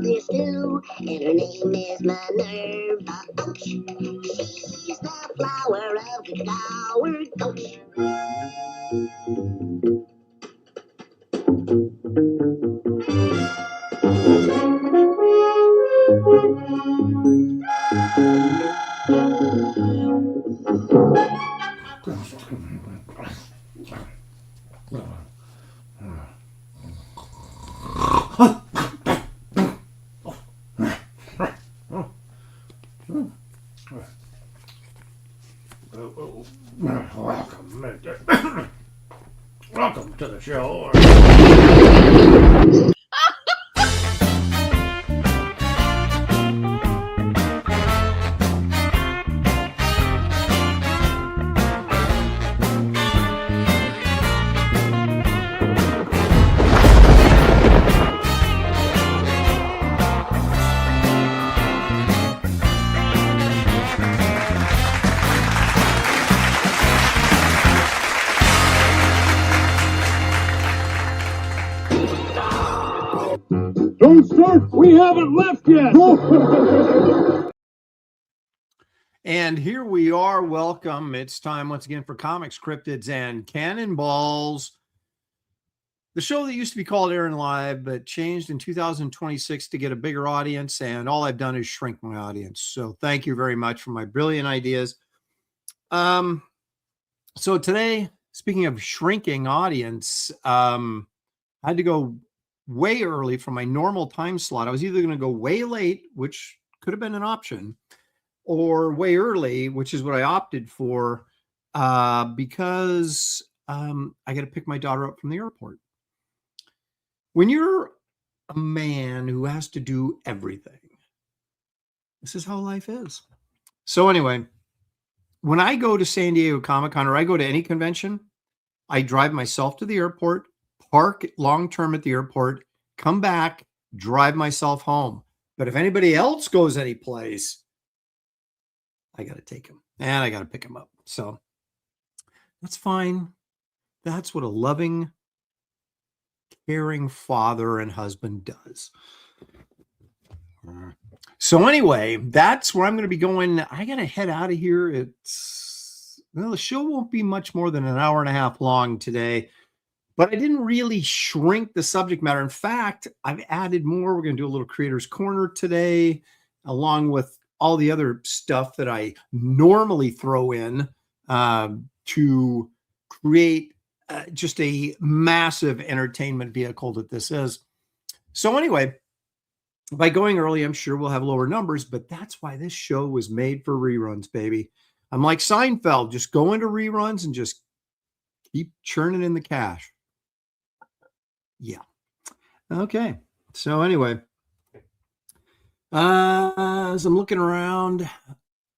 this stew, and her name is Minerva Ouch. She's the flower of the flower coach. Welcome to the show. Don't start! We haven't left yet! And here we are. Welcome. It's time once again for Comics, Cryptids, and Cannonballs. The show that used to be called Aaron Live, but changed in 2026 to get a bigger audience. And all I've done is shrink my audience. So thank you very much for my brilliant ideas. So today, speaking of shrinking audience, I had to go way early from my normal time slot. I was either going to go way late, which could have been an option, or way early, which is what I opted for, because I got to pick my daughter up from the airport. When you're a man who has to do everything, this is how life is. So anyway, when I go to San Diego Comic-Con or I go to any convention, I drive myself to the airport, park long-term at the airport, come back, drive myself home. But if anybody else goes any place, I got to take him and I got to pick him up. So that's fine. That's what a loving, caring father and husband does. So anyway, that's where I'm going to be going. I got to head out of here. The show won't be much more than an hour and a half long today. But I didn't really shrink the subject matter. In fact, I've added more. We're going to do a little Creator's Corner today, along with all the other stuff that I normally throw in to create just a massive entertainment vehicle that this is. So anyway, by going early, I'm sure we'll have lower numbers, but that's why this show was made for reruns, baby. I'm like Seinfeld, just go into reruns and just keep churning in the cash. Yeah. Okay. So anyway, as I'm looking around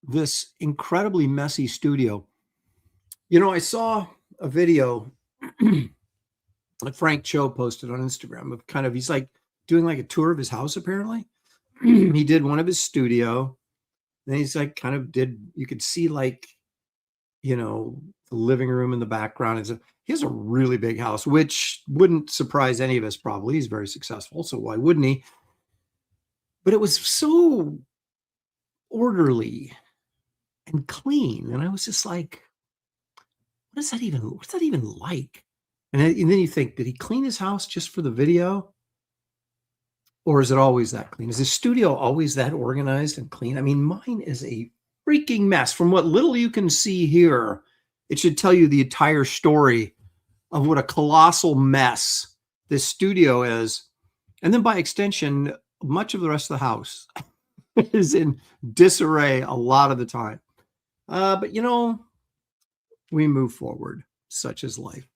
this incredibly messy studio, I saw a video that Frank Cho posted on Instagram of he's like doing like a tour of his house. Apparently he did one of his studio. Then he's like you could see like, the living room in the background. He has a really big house, which wouldn't surprise any of us probably. He's very successful, so why wouldn't he? But it was so orderly and clean. And I was just like, what's that even like? And then you think, did he clean his house just for the video? Or is it always that clean? Is his studio always that organized and clean? I mean, mine is a freaking mess. From what little you can see here, it should tell you the entire story of what a colossal mess this studio is. And then by extension, much of the rest of the house is in disarray a lot of the time. But we move forward. Such is life.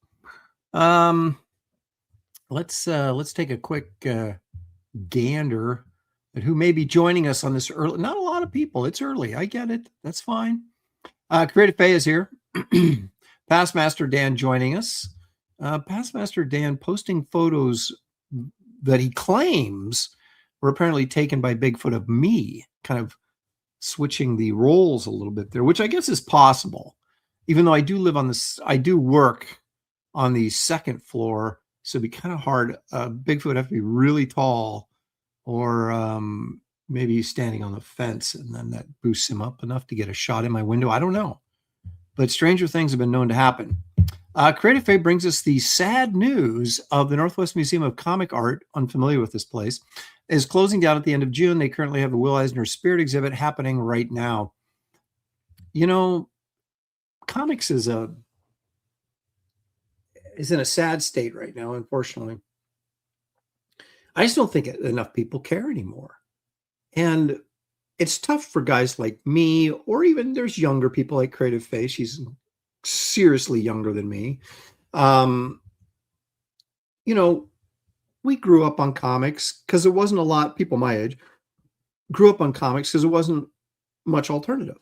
Let's take a quick gander at who may be joining us on this early. Not a lot of people. It's early. I get it. That's fine. Creative Faye is here. Pastmaster Dan joining us. Pastmaster Dan posting photos that he claims were apparently taken by Bigfoot of me, kind of switching the roles a little bit there, which I guess is possible. Even though I do work on the second floor, so it'd be kind of hard. Bigfoot have to be really tall or maybe he's standing on the fence and then that boosts him up enough to get a shot in my window. I don't know. But stranger things have been known to happen. Creative Fae brings us the sad news of the Northwest Museum of Comic Art, unfamiliar with this place, is closing down at the end of June. They currently have a Will Eisner Spirit exhibit happening right now. You know, comics is in a sad state right now, unfortunately. I just don't think enough people care anymore. And it's tough for guys like me, or even there's younger people like Creative Fae. She's seriously younger than me. You know, we grew up on comics because there wasn't a lot, people my age grew up on comics because there wasn't much alternative.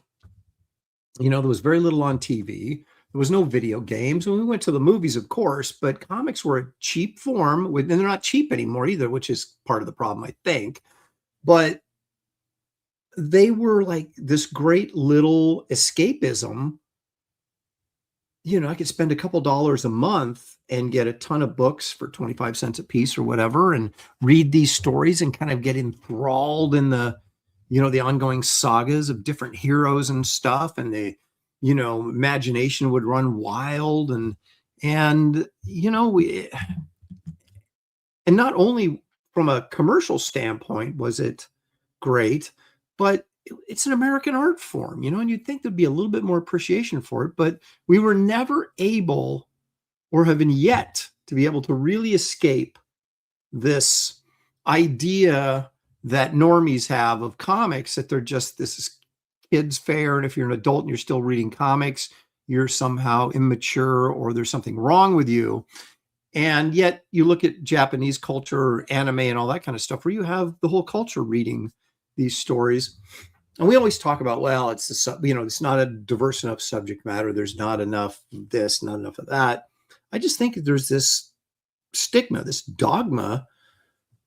You know, there was very little on TV. There was no video games. And we went to the movies, of course, but comics were a cheap form, and they're not cheap anymore either, which is part of the problem, I think. But they were like this great little escapism. You know, I could spend a couple dollars a month and get a ton of books for 25 cents a piece or whatever, and read these stories and kind of get enthralled in the, you know, the ongoing sagas of different heroes and stuff. And the, you know, imagination would run wild. And, you know, and not only from a commercial standpoint was it great, but it's an American art form, you know, and you'd think there'd be a little bit more appreciation for it, but we were never able, or have been yet, to be able to really escape this idea that normies have of comics, that they're just, this is kids' fare, and if you're an adult and you're still reading comics, you're somehow immature or there's something wrong with you. And yet you look at Japanese culture, anime, and all that kind of stuff, where you have the whole culture reading these stories. And we always talk about, well, it's you know, it's not a diverse enough subject matter. There's not enough of this, not enough of that. I just think there's this stigma, this dogma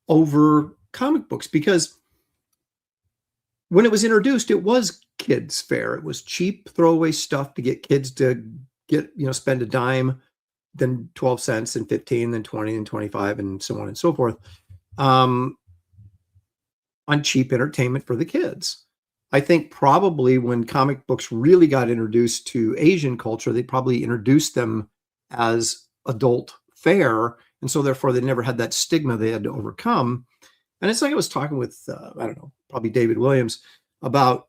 over comic books, because when it was introduced, it was kids' fare. It was cheap throwaway stuff to get kids to get, you know, spend a dime, then 12 cents, and 15, then 20, and 25, and so on and so forth, on cheap entertainment for the kids. I think probably when comic books really got introduced to Asian culture, they probably introduced them as adult fare. And so therefore they never had that stigma they had to overcome. And it's like I was talking with, I don't know, probably David Williams about,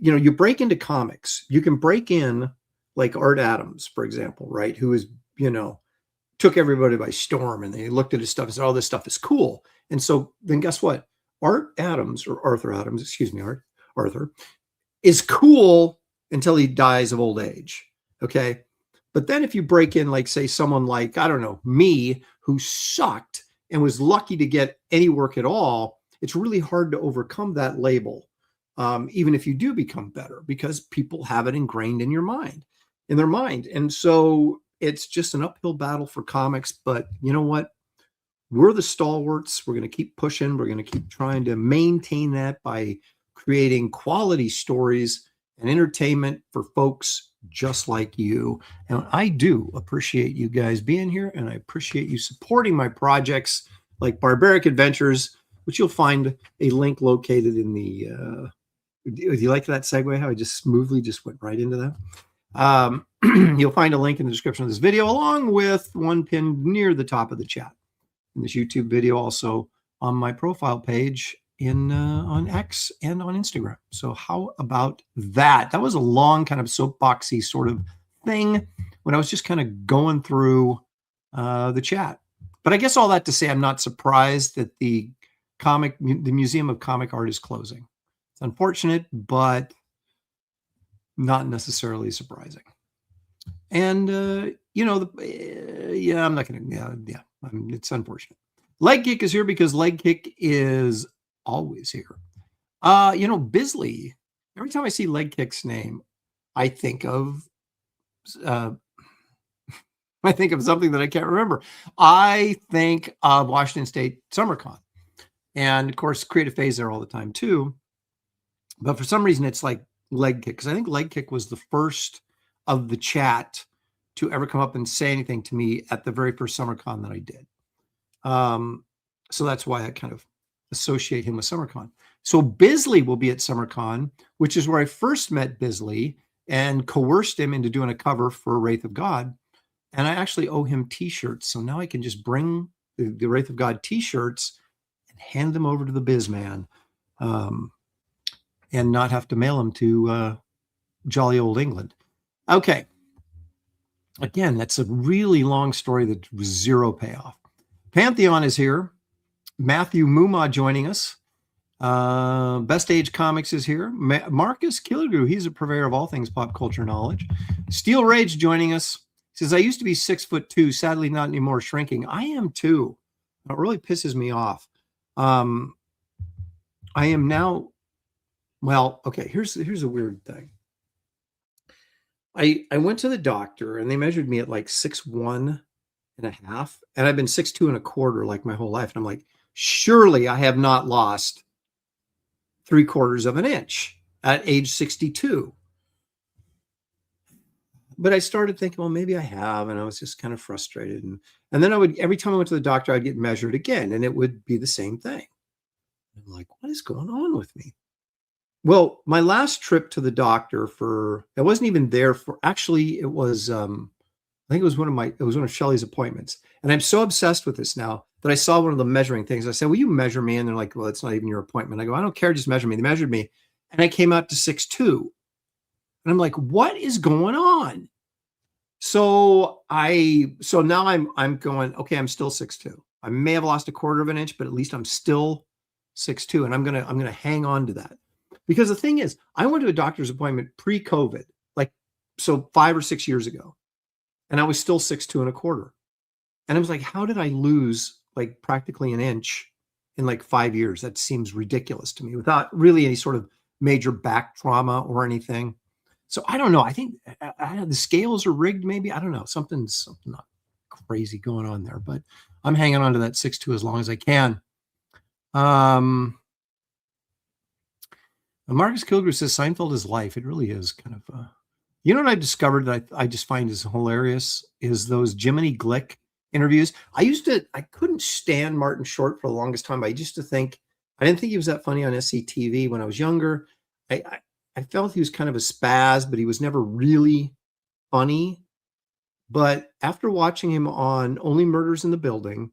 you know, you break into comics, you can break in like Art Adams, for example, right? Who is, you know, took everybody by storm, and they looked at his stuff and said, oh, this stuff is cool. And so then guess what? Art Adams, or Arthur Adams, excuse me, Arthur, is cool until he dies of old age. Okay. But then if you break in, like, say, someone like, I don't know, me, who sucked and was lucky to get any work at all, it's really hard to overcome that label. Even if you do become better, because people have it ingrained in their mind. And so it's just an uphill battle for comics. But you know what? We're the stalwarts. We're going to keep pushing. We're going to keep trying to maintain that by creating quality stories and entertainment for folks just like you. And I do appreciate you guys being here, and I appreciate you supporting my projects like Barbaric Adventures, which you'll find a link located in the, do you like that segue? How I just smoothly just went right into that? You'll find a link in the description of this video, along with one pinned near the top of the chat. In this YouTube video, also on my profile page on X and on Instagram. So how about that? That was a long kind of soapboxy sort of thing when I was just kind of going through the chat. But I guess all that to say, I'm not surprised that the Museum of Comic Art is closing. It's unfortunate, but not necessarily surprising. And, you know, yeah, I'm not going to, it's unfortunate. Leg Kick is here because Leg Kick is always here. You know, Bisley, every time I see Leg Kick's name, I think of something that I can't remember. I think of Washington State SummerCon. And of course, Creative Fae there all the time too. But for some reason, it's like Leg Kick, because I think Leg Kick was the first of the chat to ever come up and say anything to me at the very first SummerCon that I did. So that's why I kind of associate him with SummerCon. So Bisley will be at SummerCon, which is where I first met Bisley and coerced him into doing a cover for Wraith of God. And I actually owe him t-shirts. So now I can just bring the Wraith of God t-shirts and hand them over to the Biz Man, and not have to mail them to jolly old England. Okay. Again, that's a really long story that was zero payoff. Pantheon is here. Matthew Muma joining us. Best Age Comics is here. Marcus Killigrew, he's a purveyor of all things pop culture knowledge. Steel Rage joining us. He says, I used to be 6'2", sadly not anymore, shrinking. I am too. It really pisses me off. I am now, well, okay, here's a weird thing. I went to the doctor and they measured me at like 6'1.5", and I've been 6'2.25" like my whole life. And I'm like, surely I have not lost 3/4 of an inch at age 62. But I started thinking, well, maybe I have, and I was just kind of frustrated. And then I would, every time I went to the doctor, I'd get measured again, and it would be the same thing. I'm like, what is going on with me? Well, my last trip to the doctor I wasn't even there for, actually, it was, I think it was one of Shelley's appointments. And I'm so obsessed with this now that I saw one of the measuring things. I said, will you measure me? And they're like, well, it's not even your appointment. I go, I don't care, just measure me. They measured me, and I came out to 6'2". And I'm like, what is going on? So now I'm going, okay, I'm still 6'2". I may have lost 1/4 of an inch, but at least I'm still 6'2". And I'm gonna hang on to that. Because the thing is, I went to a doctor's appointment pre-COVID, so 5 or 6 years ago, and I was still 6'2.25". And I was like, how did I lose like practically an inch in like 5 years? That seems ridiculous to me without really any sort of major back trauma or anything. So I don't know. I think the scales are rigged. Maybe, I don't know. Something's not crazy going on there, but I'm hanging on to that 6'2" as long as I can. Marcus Kilgrew says Seinfeld is life. It really is kind of, you know what I've discovered that I just find is hilarious is those Jiminy Glick interviews. I couldn't stand Martin Short for the longest time. I used to think, I didn't think he was that funny on SCTV when I was younger. I felt he was kind of a spaz, but he was never really funny. But after watching him on Only Murders in the Building,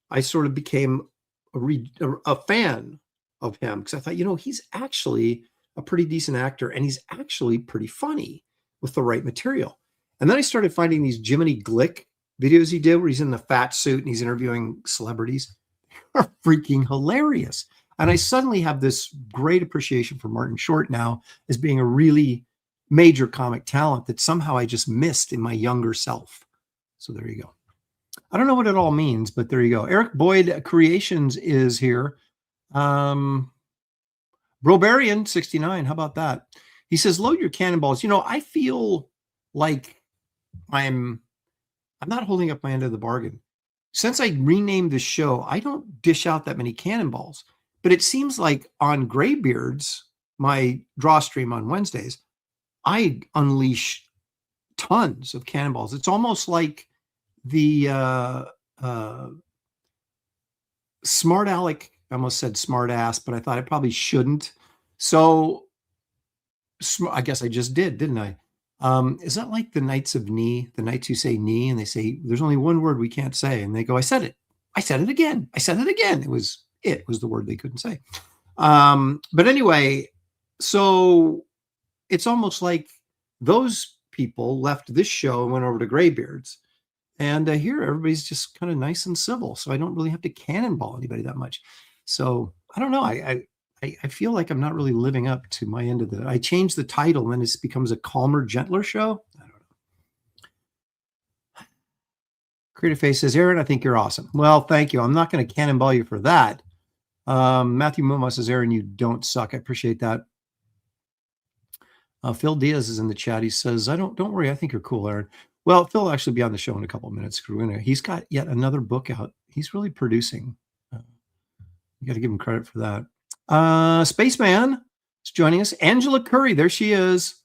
I sort of became a fan of him because I thought, he's actually a pretty decent actor and he's actually pretty funny with the right material. And then I started finding these Jiminy Glick videos he did where he's in the fat suit and he's interviewing celebrities. They're freaking hilarious. And I suddenly have this great appreciation for Martin Short now as being a really major comic talent that somehow I just missed in my younger self. So there you go. I don't know what it all means, but there you go. Eric Boyd Creations is here. Brobarian 69. How about that? He says, load your cannonballs. I feel like I'm not holding up my end of the bargain. Since I renamed the show, I don't dish out that many cannonballs. But it seems like on Graybeards, my draw stream on Wednesdays, I unleash tons of cannonballs. It's almost like the smart aleck, I almost said smart ass, but I thought I probably shouldn't. So I guess I just did, didn't I? Is that like the Knights of Knee, the knights who say knee and they say, there's only one word we can't say. And they go, I said it. I said it again. I said it again. It was the word they couldn't say. But anyway, so it's almost like those people left this show and went over to Graybeards. And here everybody's just kind of nice and civil. So I don't really have to cannonball anybody that much. So I don't know. I feel like I'm not really living up to my end of I changed the title and then it becomes a calmer, gentler show. I don't know. Creative Face says, Aaron, I think you're awesome. Well, thank you. I'm not going to cannonball you for that. Matthew Muma says, Aaron, you don't suck. I appreciate that. Phil Diaz is in the chat. He says, don't worry. I think you're cool, Aaron. Well, Phil will actually be on the show in a couple of minutes. He's got yet another book out. He's really producing. You got to give him credit for that. Spaceman is joining us. Angela Curry, there she is.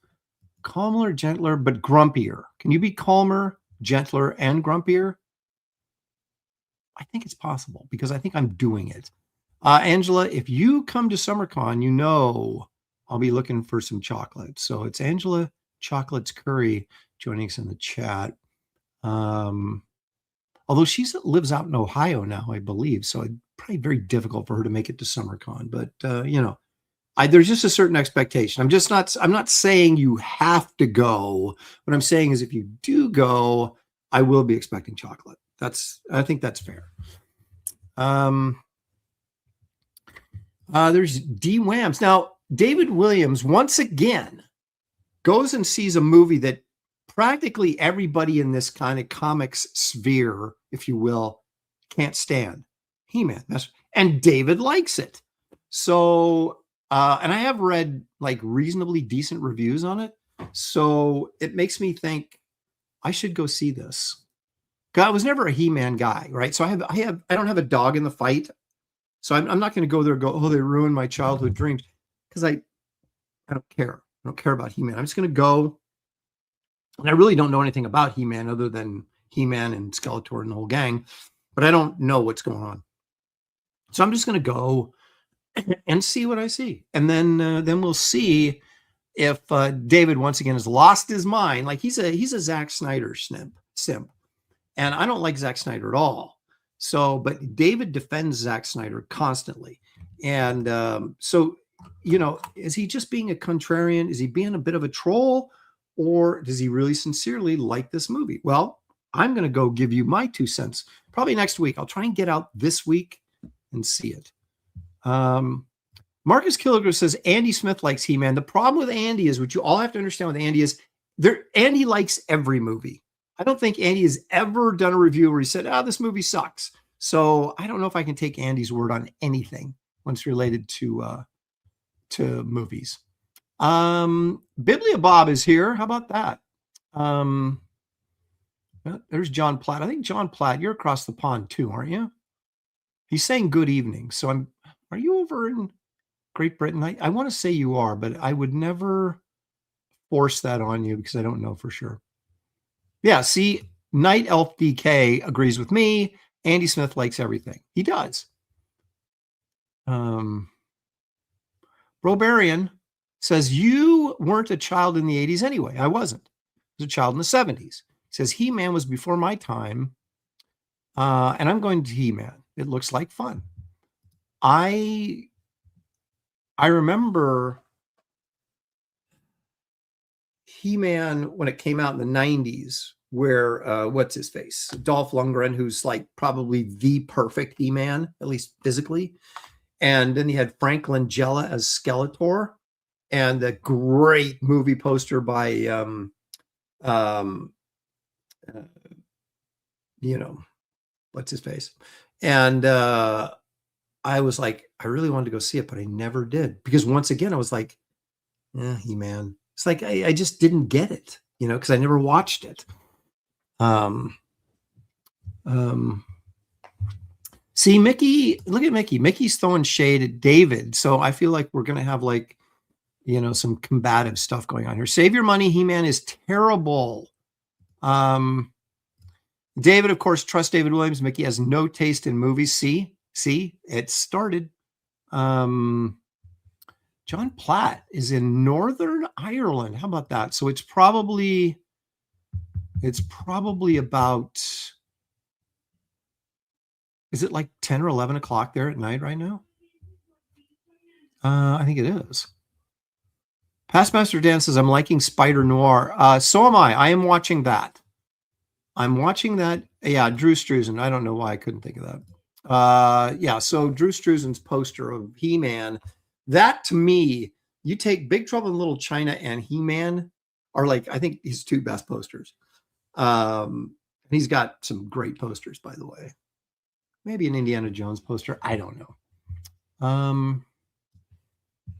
Calmer, gentler, but grumpier. Can you be calmer, gentler, and grumpier? I think it's possible because I think I'm doing it. Angela, if you come to SummerCon, you know I'll be looking for some chocolate. So it's Angela Chocolates Curry joining us in the chat. Although she lives out in Ohio now, I believe. So it's probably very difficult for her to make it to SummerCon. But, there's just a certain expectation. I'm not saying you have to go. What I'm saying is if you do go, I will be expecting chocolate. I think that's fair. There's D Whams. Now, David Williams, once again, goes and sees a movie that practically everybody in this kind of comics sphere, if you will, can't stand. He-Man. And David likes it. So, and I have read like reasonably decent reviews on it. So it makes me think I should go see this. I was never a He-Man guy, right? So I don't have a dog in the fight. So I'm not going to go there and go, oh, they ruined my childhood dreams. Because I don't care. I don't care about He-Man. I'm just going to go. And I really don't know anything about He-Man other than He-Man and Skeletor and the whole gang. But I don't know what's going on. So I'm just going to go and see what I see. And then we'll see if David once again has lost his mind. Like he's a Zack Snyder simp. And I don't like Zack Snyder at all. So, but David defends Zack Snyder constantly. And so, is he just being a contrarian? Is he being a bit of a troll? Or does he really sincerely like this movie? Well, I'm going to go give you my 2 cents. Probably next week. I'll try and get out this week and see it. Marcus Killiger says, Andy Smith likes He-Man. The problem with Andy is, what you all have to understand with Andy is, Andy likes every movie. I don't think Andy has ever done a review where he said, this movie sucks. So I don't know if I can take Andy's word on anything when it's related to movies. Biblia Bob is here. How about that? There's John Platt. I think John Platt, you're across the pond too, aren't you? He's saying good evening. So are you over in Great Britain? I want to say you are, but I would never force that on you because I don't know for sure. Yeah, see, Night Elf DK agrees with me. Andy Smith likes everything. He does. Robarian says, you weren't a child in the 80s anyway. I wasn't. I was a child in the 70s. He says, He-Man was before my time. And I'm going to He-Man. It looks like fun. I remember He-Man when it came out in the 90s, where what's his face? Dolph Lundgren, who's like probably the perfect He-Man, at least physically. And then you had Frank Langella as Skeletor, and the great movie poster by what's his face? And I was like, I really wanted to go see it, but I never did. Because once again, I was like, He-Man. It's like I just didn't get it, because I never watched it. See, Mickey, look at Mickey. Mickey's throwing shade at David. So I feel like we're going to have some combative stuff going on here. Save your money. He-Man is terrible. David, of course, trusts David Williams. Mickey has no taste in movies. See, it started. John Platt is in Northern Ireland. How about that? So it's probably about, is it like 10 or 11 o'clock there at night right now? I think it is. Pastmaster Dan says, I'm liking Spider Noir. So am I. I am watching that. Yeah, Drew Struzan. I don't know why I couldn't think of that. Yeah, so Drew Struzan's poster of He-Man, that to me, you take Big Trouble in Little China and He-Man are like, I think his 2 best posters. He's got some great posters, by the way. Maybe an Indiana Jones poster. I don't know.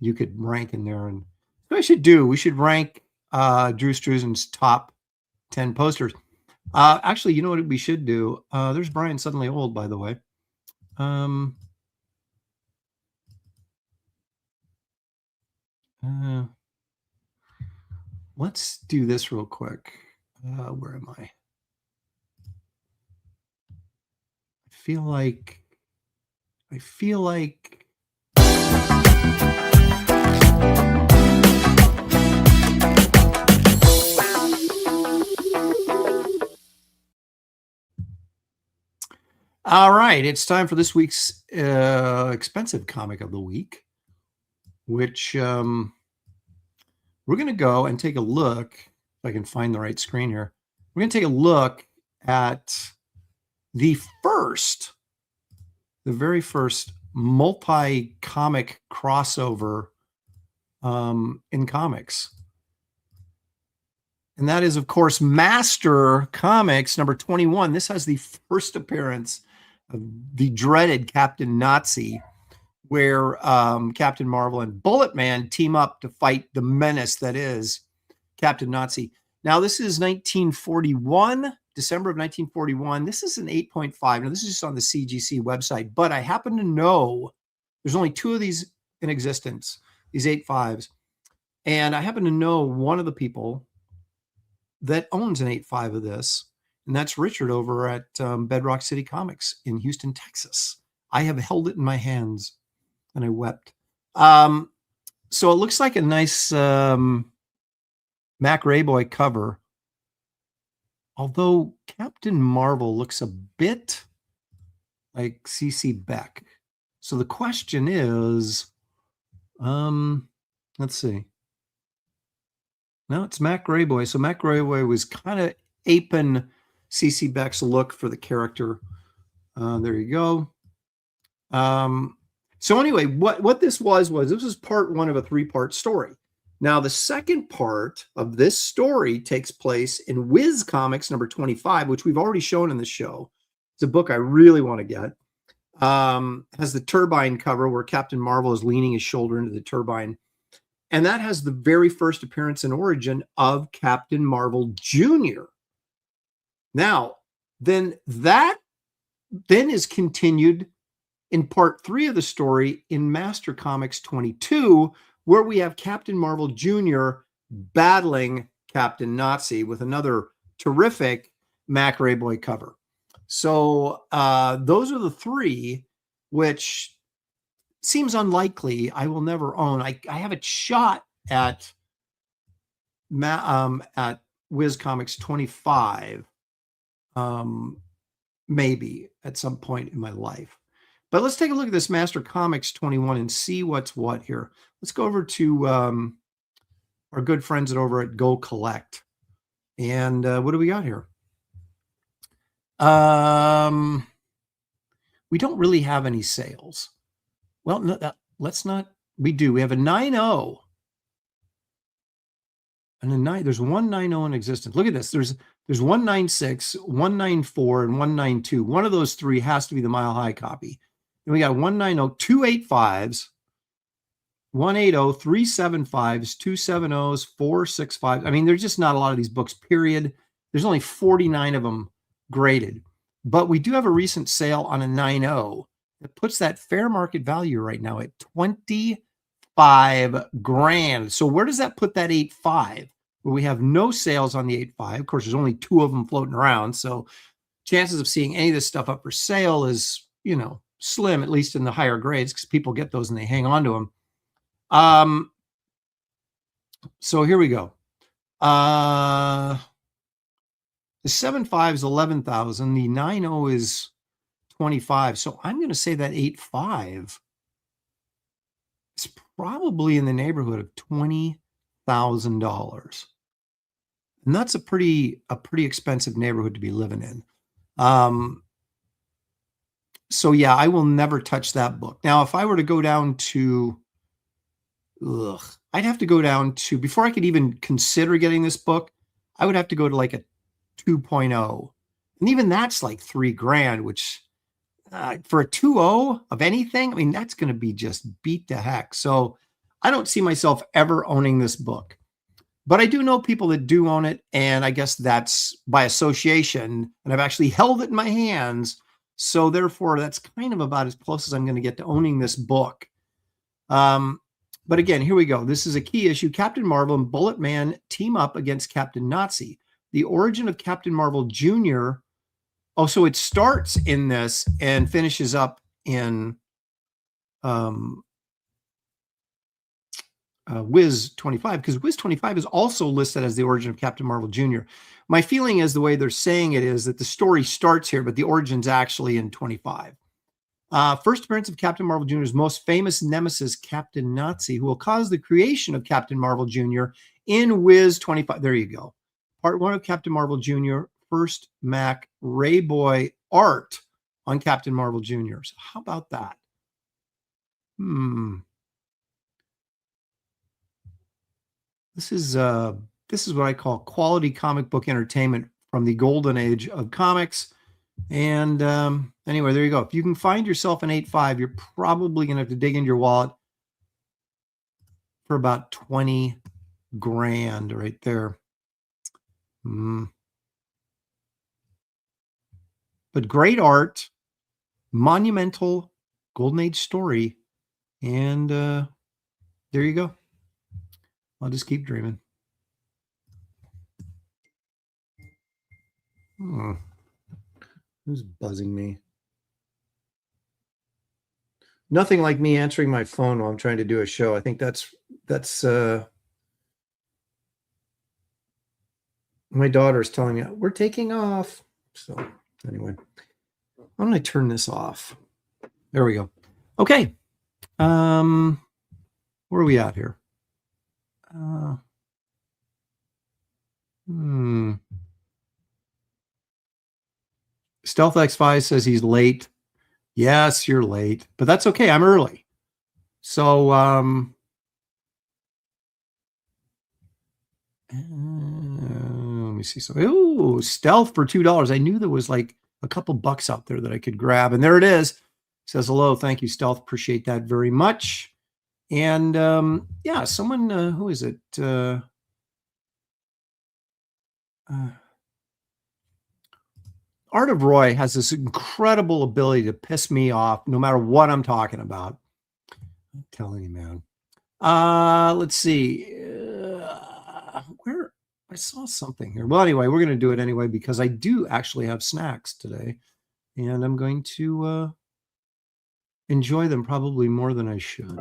You could rank in there, and what we should rank Drew Struzan's top 10 posters. Actually, you know what we should do? There's Brian Suddenly Old, by the way. Let's do this real quick. Where am I? I feel like I feel like all right, it's time for this week's expensive comic of the week, which we're going to go and take a look, if I can find the right screen here. We're going to take a look at the very first multi-comic crossover in comics. And that is, of course, Master Comics number 21. This has the first appearance of the dreaded Captain Nazi, where Captain Marvel and Bullet Man team up to fight the menace that is Captain Nazi. Now, this is 1941, December of 1941. This is an 8.5. Now, this is just on the CGC website, but I happen to know there's only 2 of these in existence, these 8.5s. And I happen to know one of the people that owns an 8.5 of this, and that's Richard over at Bedrock City Comics in Houston, Texas. I have held it in my hands, and I wept. So it looks like a nice Mac Rayboy cover, although Captain Marvel looks a bit like C.C. Beck. So the question is, let's see. No, it's Mac Rayboy. So Mac Rayboy was kind of aping C.C. Beck's look for the character. There you go. So anyway, what this was this was part 1 of a 3-part story. Now, the second part of this story takes place in Wiz Comics number 25, which we've already shown in the show. It's a book I really want to get. Has the turbine cover where Captain Marvel is leaning his shoulder into the turbine. And that has the very first appearance and origin of Captain Marvel Jr. Now, then that is continued in part 3 of the story in Master Comics 22, where we have Captain Marvel Jr. battling Captain Nazi with another terrific Mac Rayboy cover. So those are the 3, which seems unlikely. I will never own. I have a shot at Wiz Comics 25, maybe at some point in my life. But let's take a look at this Master Comics 21 and see what's what here. Let's go over to our good friends over at Go Collect. And what do we got here? We don't really have any sales. Well, no, let's not. We do. We have a 9.0. And a 9. There's 190 in existence. Look at this. There's 196, 194, and 192. One of those 3 has to be the Mile High copy. Then we got 190, 2 8.5s, 180, 3 7.5s, 2 7.0s, 4 6.5s. I mean, there's just not a lot of these books, period. There's only 49 of them graded. But we do have a recent sale on a 9.0 that puts that fair market value right now at $25,000. So where does that put that 8.5? Where we have no sales on the 8.5. Of course, there's only 2 of them floating around. So chances of seeing any of this stuff up for sale is, slim, at least in the higher grades, because people get those and they hang on to them. So here we go. The 7.5 is 11,000. The 9.0 is 25. So I'm going to say that 8.5 is probably in the neighborhood of $20,000. And that's a pretty expensive neighborhood to be living in. So yeah, I will never touch that book. Now, if I were to go down to, I'd have to go down to, before I could even consider getting this book, I would have to go to like a 2.0. And even that's like $3,000, which for a 2.0 of anything, I mean, that's going to be just beat to heck. So I don't see myself ever owning this book. But I do know people that do own it, and I guess that's by association, and I've actually held it in my hands. So therefore, that's kind of about as close as I'm going to get to owning this book. But again, here we go. This is a key issue. Captain Marvel and Bullet Man team up against Captain Nazi. The origin of Captain Marvel Jr. Oh, so it starts in this and finishes up in Wiz 25, because Wiz 25 is also listed as the origin of Captain Marvel Jr. My feeling is the way they're saying it is that the story starts here, but the origin's actually in 25. First appearance of Captain Marvel Jr.'s most famous nemesis, Captain Nazi, who will cause the creation of Captain Marvel Jr. in Wiz 25. There you go. Part 1 of Captain Marvel Jr., first Mac Rayboy art on Captain Marvel Jr. So how about that? This is what I call quality comic book entertainment from the golden age of comics. And anyway, there you go. If you can find yourself an 8.5, you're probably going to have to dig into your wallet for about 20 grand right there. But great art, monumental golden age story. And there you go. I'll just keep dreaming. Who's buzzing me? Nothing like me answering my phone while I'm trying to do a show. I think that's my daughter's telling me we're taking off. So anyway, why don't I turn this off? There we go. Okay. Where are we at here? Stealth X5 says he's late. Yes, you're late, but that's okay. I'm early. So, let me see. So, ooh, Stealth for $2. I knew there was like a couple bucks out there that I could grab, and there it is. Says hello. Thank you, Stealth. Appreciate that very much. And yeah, someone, who is it? Art of Roy has this incredible ability to piss me off no matter what I'm talking about. I'm telling you, man. Let's see. Where I saw something here. Well, anyway, we're going to do it anyway because I do actually have snacks today, and I'm going to enjoy them probably more than I should.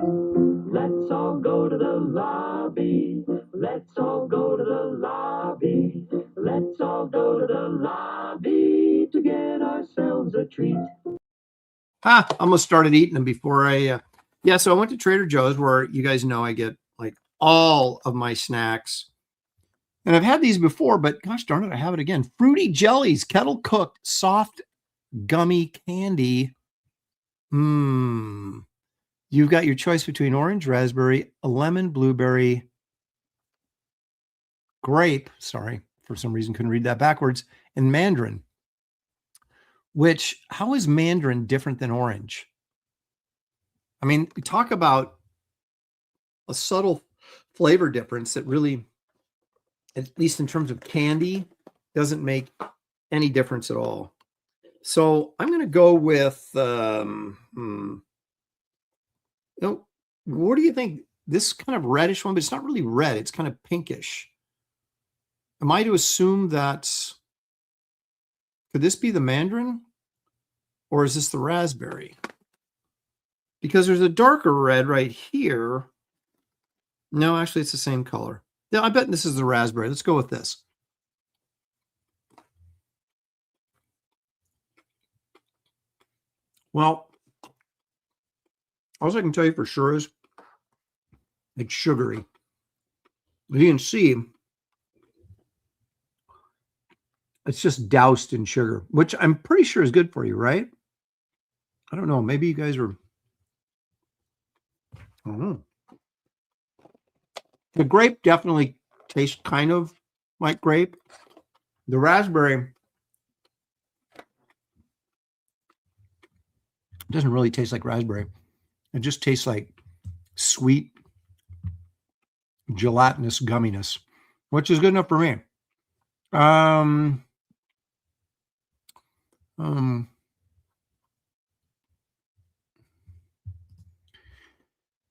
Let's all go to the lobby. Let's all go to the lobby. Let's all go to the lobby to get ourselves a treat. I almost started eating them before I, yeah, so I went to Trader Joe's where you guys know I get like all of my snacks. And I've had these before, but gosh darn it, I have it again. Fruity Jellies, kettle cooked, soft, gummy candy. You've got your choice between orange, raspberry, lemon, blueberry, grape. Sorry, for some reason couldn't read that backwards. And mandarin. Which, how is mandarin different than orange? I mean, we talk about a subtle flavor difference that really, at least in terms of candy, doesn't make any difference at all. So I'm going to go with, what do you think? This kind of reddish one, but it's not really red. It's kind of pinkish. Am I to assume that, could this be the mandarin? Or is this the raspberry? Because there's a darker red right here. No, actually, it's the same color. Yeah, I bet this is the raspberry. Let's go with this. Well, all I can tell you for sure is it's sugary. As you can see, it's just doused in sugar, which I'm pretty sure is good for you, right? I don't know. Maybe you guys are, I don't know. The grape definitely tastes kind of like grape. The raspberry doesn't really taste like raspberry. It just tastes like sweet, gelatinous gumminess, which is good enough for me.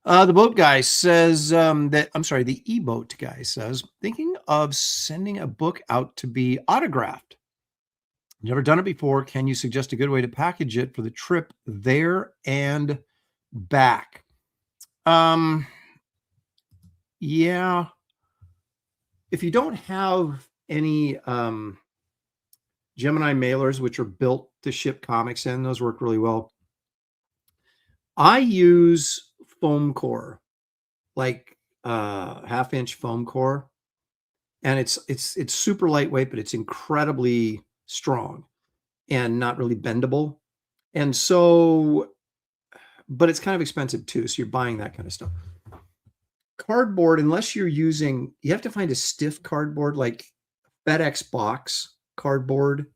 The boat guy says the e-boat guy says, thinking of sending a book out to be autographed. Never done it before. Can you suggest a good way to package it for the trip there and back. Yeah. If you don't have any Gemini mailers, which are built to ship comics in, those work really well. I use foam core, like 1/2-inch foam core, and it's super lightweight, but it's incredibly strong and not really bendable. And so, but it's kind of expensive too. So you're buying that kind of stuff. Cardboard, unless you're using, you have to find a stiff cardboard, like FedEx box cardboard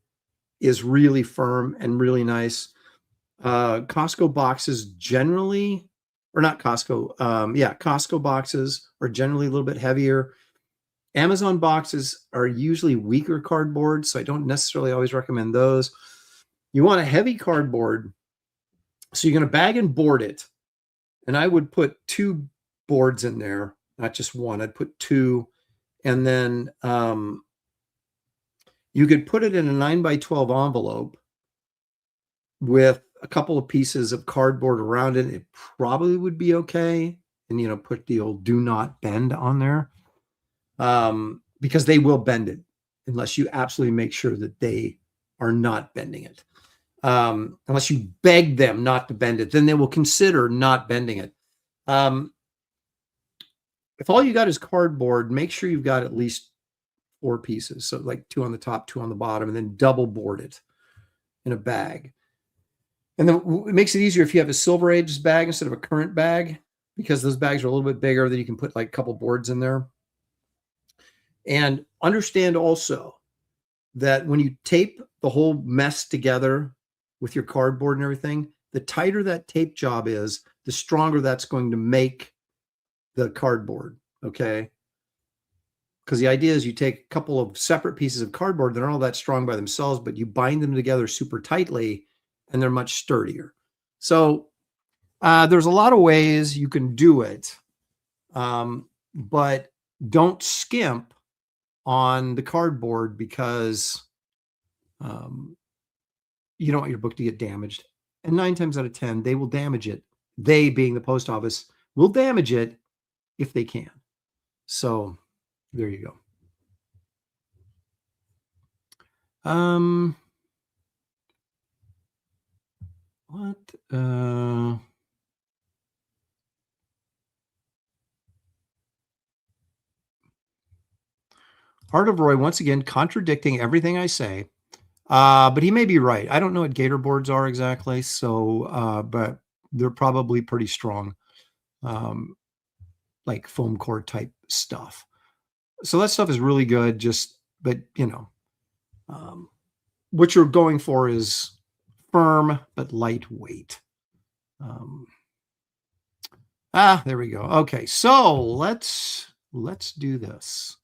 is really firm and really nice. Costco boxes generally, or not Costco, Costco boxes are generally a little bit heavier. Amazon boxes are usually weaker cardboard, so I don't necessarily always recommend those. You want a heavy cardboard, so you're going to bag and board it. And I would put 2 boards in there, not just one. I'd put 2, and then you could put it in a 9x12 envelope with a couple of pieces of cardboard around it. It probably would be okay. And, put the old do not bend on there, because they will bend it unless you absolutely make sure that they are not bending it. Unless you beg them not to bend it, then they will consider not bending it. If all you got is cardboard, make sure you've got at least 4 pieces. So like 2 on the top, 2 on the bottom, and then double board it in a bag. And then it makes it easier if you have a Silver Ages bag instead of a current bag, because those bags are a little bit bigger, then you can put like a couple boards in there. And understand also that when you tape the whole mess together with your cardboard and everything, the tighter that tape job is, the stronger that's going to make the cardboard, okay? Because the idea is you take a couple of separate pieces of cardboard that aren't all that strong by themselves, but you bind them together super tightly, and they're much sturdier. So there's a lot of ways you can do it, but don't skimp on the cardboard, because you don't want your book to get damaged. And 9 times out of 10, they will damage it. They, being the post office, will damage it if they can. So there you go. Heart of Roy, once again, contradicting everything I say. But he may be right. I don't know what gator boards are exactly. So, but they're probably pretty strong, like foam core type stuff. So that stuff is really good. But what you're going for is firm but lightweight. There we go. Okay, so let's do this.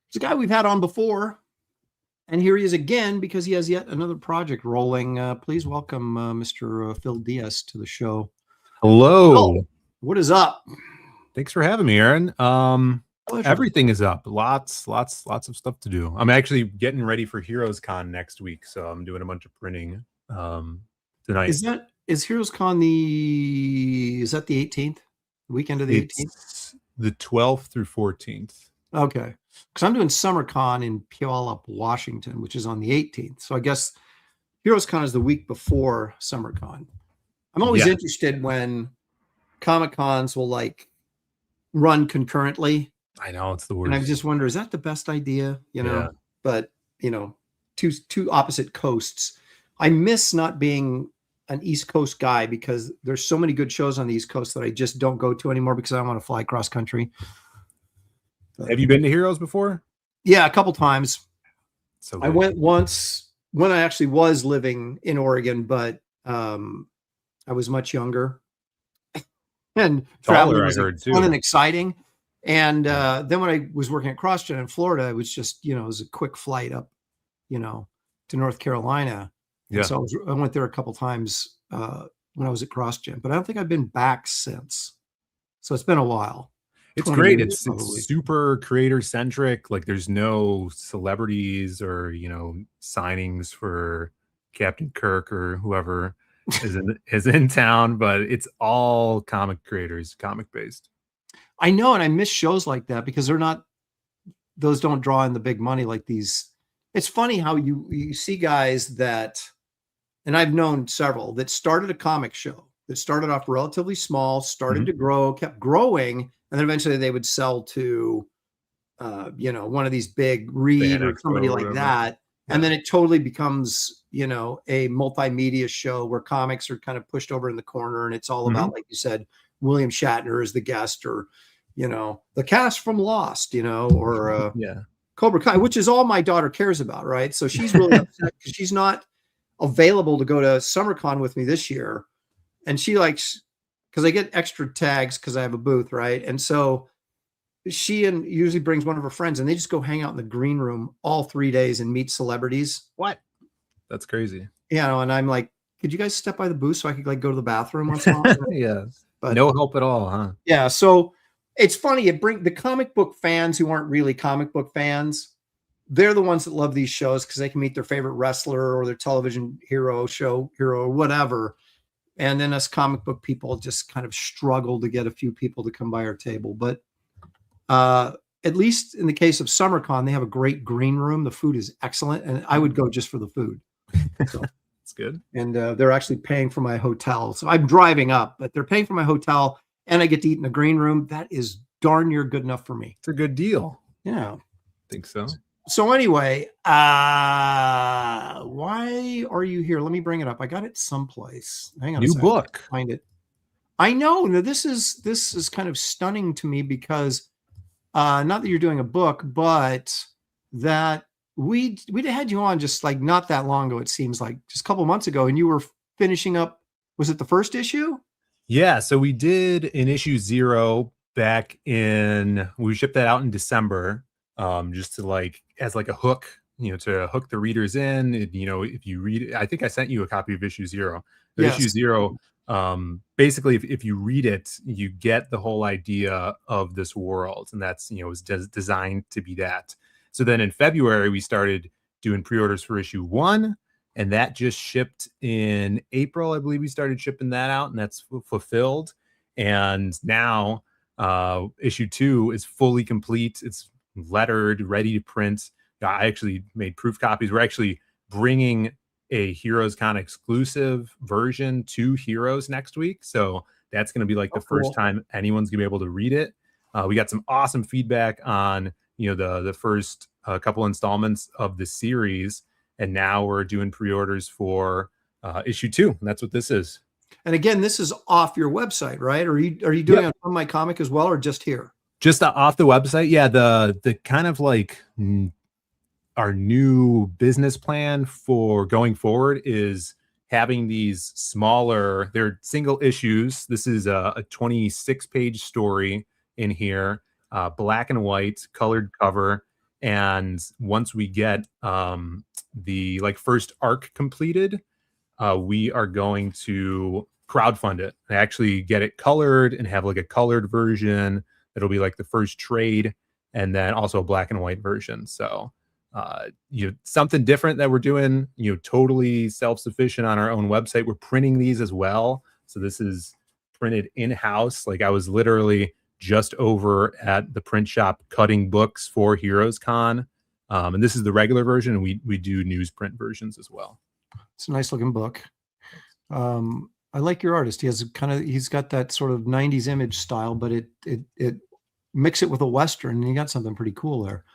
It's a guy we've had on before, and here he is again because he has yet another project rolling. Please welcome Mr. Phil Diaz to the show. Hello. Phil, what is up? Thanks for having me, Aaron. Everything is up. Lots of stuff to do. I'm actually getting ready for Heroes Con next week, so I'm doing a bunch of printing tonight. Is Heroes Con is that the 18th? Weekend of the 18th? The 12th through 14th. Okay. Because I'm doing Summer Con in Puyallup, Washington, which is on the 18th. So I guess Heroes Con is the week before Summer Con. I'm always interested when Comic Cons will like run concurrently. I know, it's the worst. And I just wonder, is that the best idea? But two opposite coasts. I miss not being an East Coast guy because there's so many good shows on the East Coast that I just don't go to anymore because I want to fly cross country. Have you been to Heroes before? Yeah, a couple times. So I went once when I actually was living in Oregon, but I was much younger. And traveling was fun and exciting. And then when I was working at CrossGen in Florida, it was just, it was a quick flight up, to North Carolina. Yeah. And so I went there a couple times when I was at CrossGen, but I don't think I've been back since. So it's been a while. It's 20 great. years, It's probably. super creator centric. Like there's no celebrities or signings for Captain Kirk or whoever is in town, but it's all comic creators, comic based. I know, and I miss shows like that because those don't draw in the big money like these. It's funny how you see guys that, and I've known several that started a comic show that started off relatively small, started to grow, kept growing, and then eventually they would sell to, one of these big Reed Fan or Expo somebody or like whatever. that. And then it totally becomes, a multimedia show where comics are kind of pushed over in the corner. And it's all about, like you said, William Shatner is the guest, or, the cast from Lost, or Yeah. Cobra Kai, which is all my daughter cares about, right? So she's really upset because she's not available to go to SummerCon with me this year. And she likes, because I get extra tags because I have a booth, right? And so she usually brings one of her friends, and they just go hang out in the green room all 3 days and meet celebrities. What? That's crazy. And I'm like, could you guys step by the booth so I could go to the bathroom once in a while? Yeah. But no help at all, huh? yeah, so it's funny. It brings the comic book fans who aren't really comic book fans. They're the ones that love these shows because they can meet their favorite wrestler or their television hero or whatever. And then us comic book people just kind of struggle to get a few people to come by our table. But at least in the case of SummerCon, they have a great green room. The food is excellent, and I would go just for the food. So That's good. And they're actually paying for my hotel. So I'm driving up, but they're paying for my hotel, and I get to eat in the green room. That is darn near good enough for me. It's a good deal. Yeah. I think so. So anyway, why are you here? Let me bring it up. I got it someplace. Hang on a New second. book. Find it. I know. Now this is kind of stunning to me because not that you're doing a book, but that we'd had you on just like not that long ago. It seems like just a couple of months ago, and you were finishing up. Was it the first issue? Yeah. So we did an issue 0 back in. We shipped that out in December, just to as a hook, to hook the readers in. If you read it, I think I sent you a copy of issue 0. Yes. Issue 0. Basically, if you read it, you get the whole idea of this world, and that's was designed to be that. So then in February we started doing pre-orders for issue 1, and that just shipped in April. I believe we started shipping that out, and that's fulfilled. And now issue 2 is fully complete. It's lettered, ready to print. I actually made proof copies. We're actually bringing a HeroesCon exclusive version to Heroes next week. So that's going to be the first time anyone's going to be able to read it. We got some awesome feedback on, the first couple installments of the series. And now we're doing pre-orders for issue 2. And that's what this is. And again, this is off your website, right? Are you doing it on my comic as well, or just here? Just off the website. Yeah. The kind of our new business plan for going forward is having these smaller, they're single issues. This is a 26-page story in here, black and white colored cover. And once we get the first arc completed, we are going to crowdfund it and actually get it colored and have a colored version. That'll be the first trade, and then also a black and white version. So something different that we're doing, totally self-sufficient on our own website. We're printing these as well. So this is printed in-house. I was literally just over at the print shop cutting books for HeroesCon. And this is the regular version, and we do newsprint versions as well. It's a nice looking book. I like your artist. He's got that sort of 90s image style, but it mix it with a Western, and you got something pretty cool there.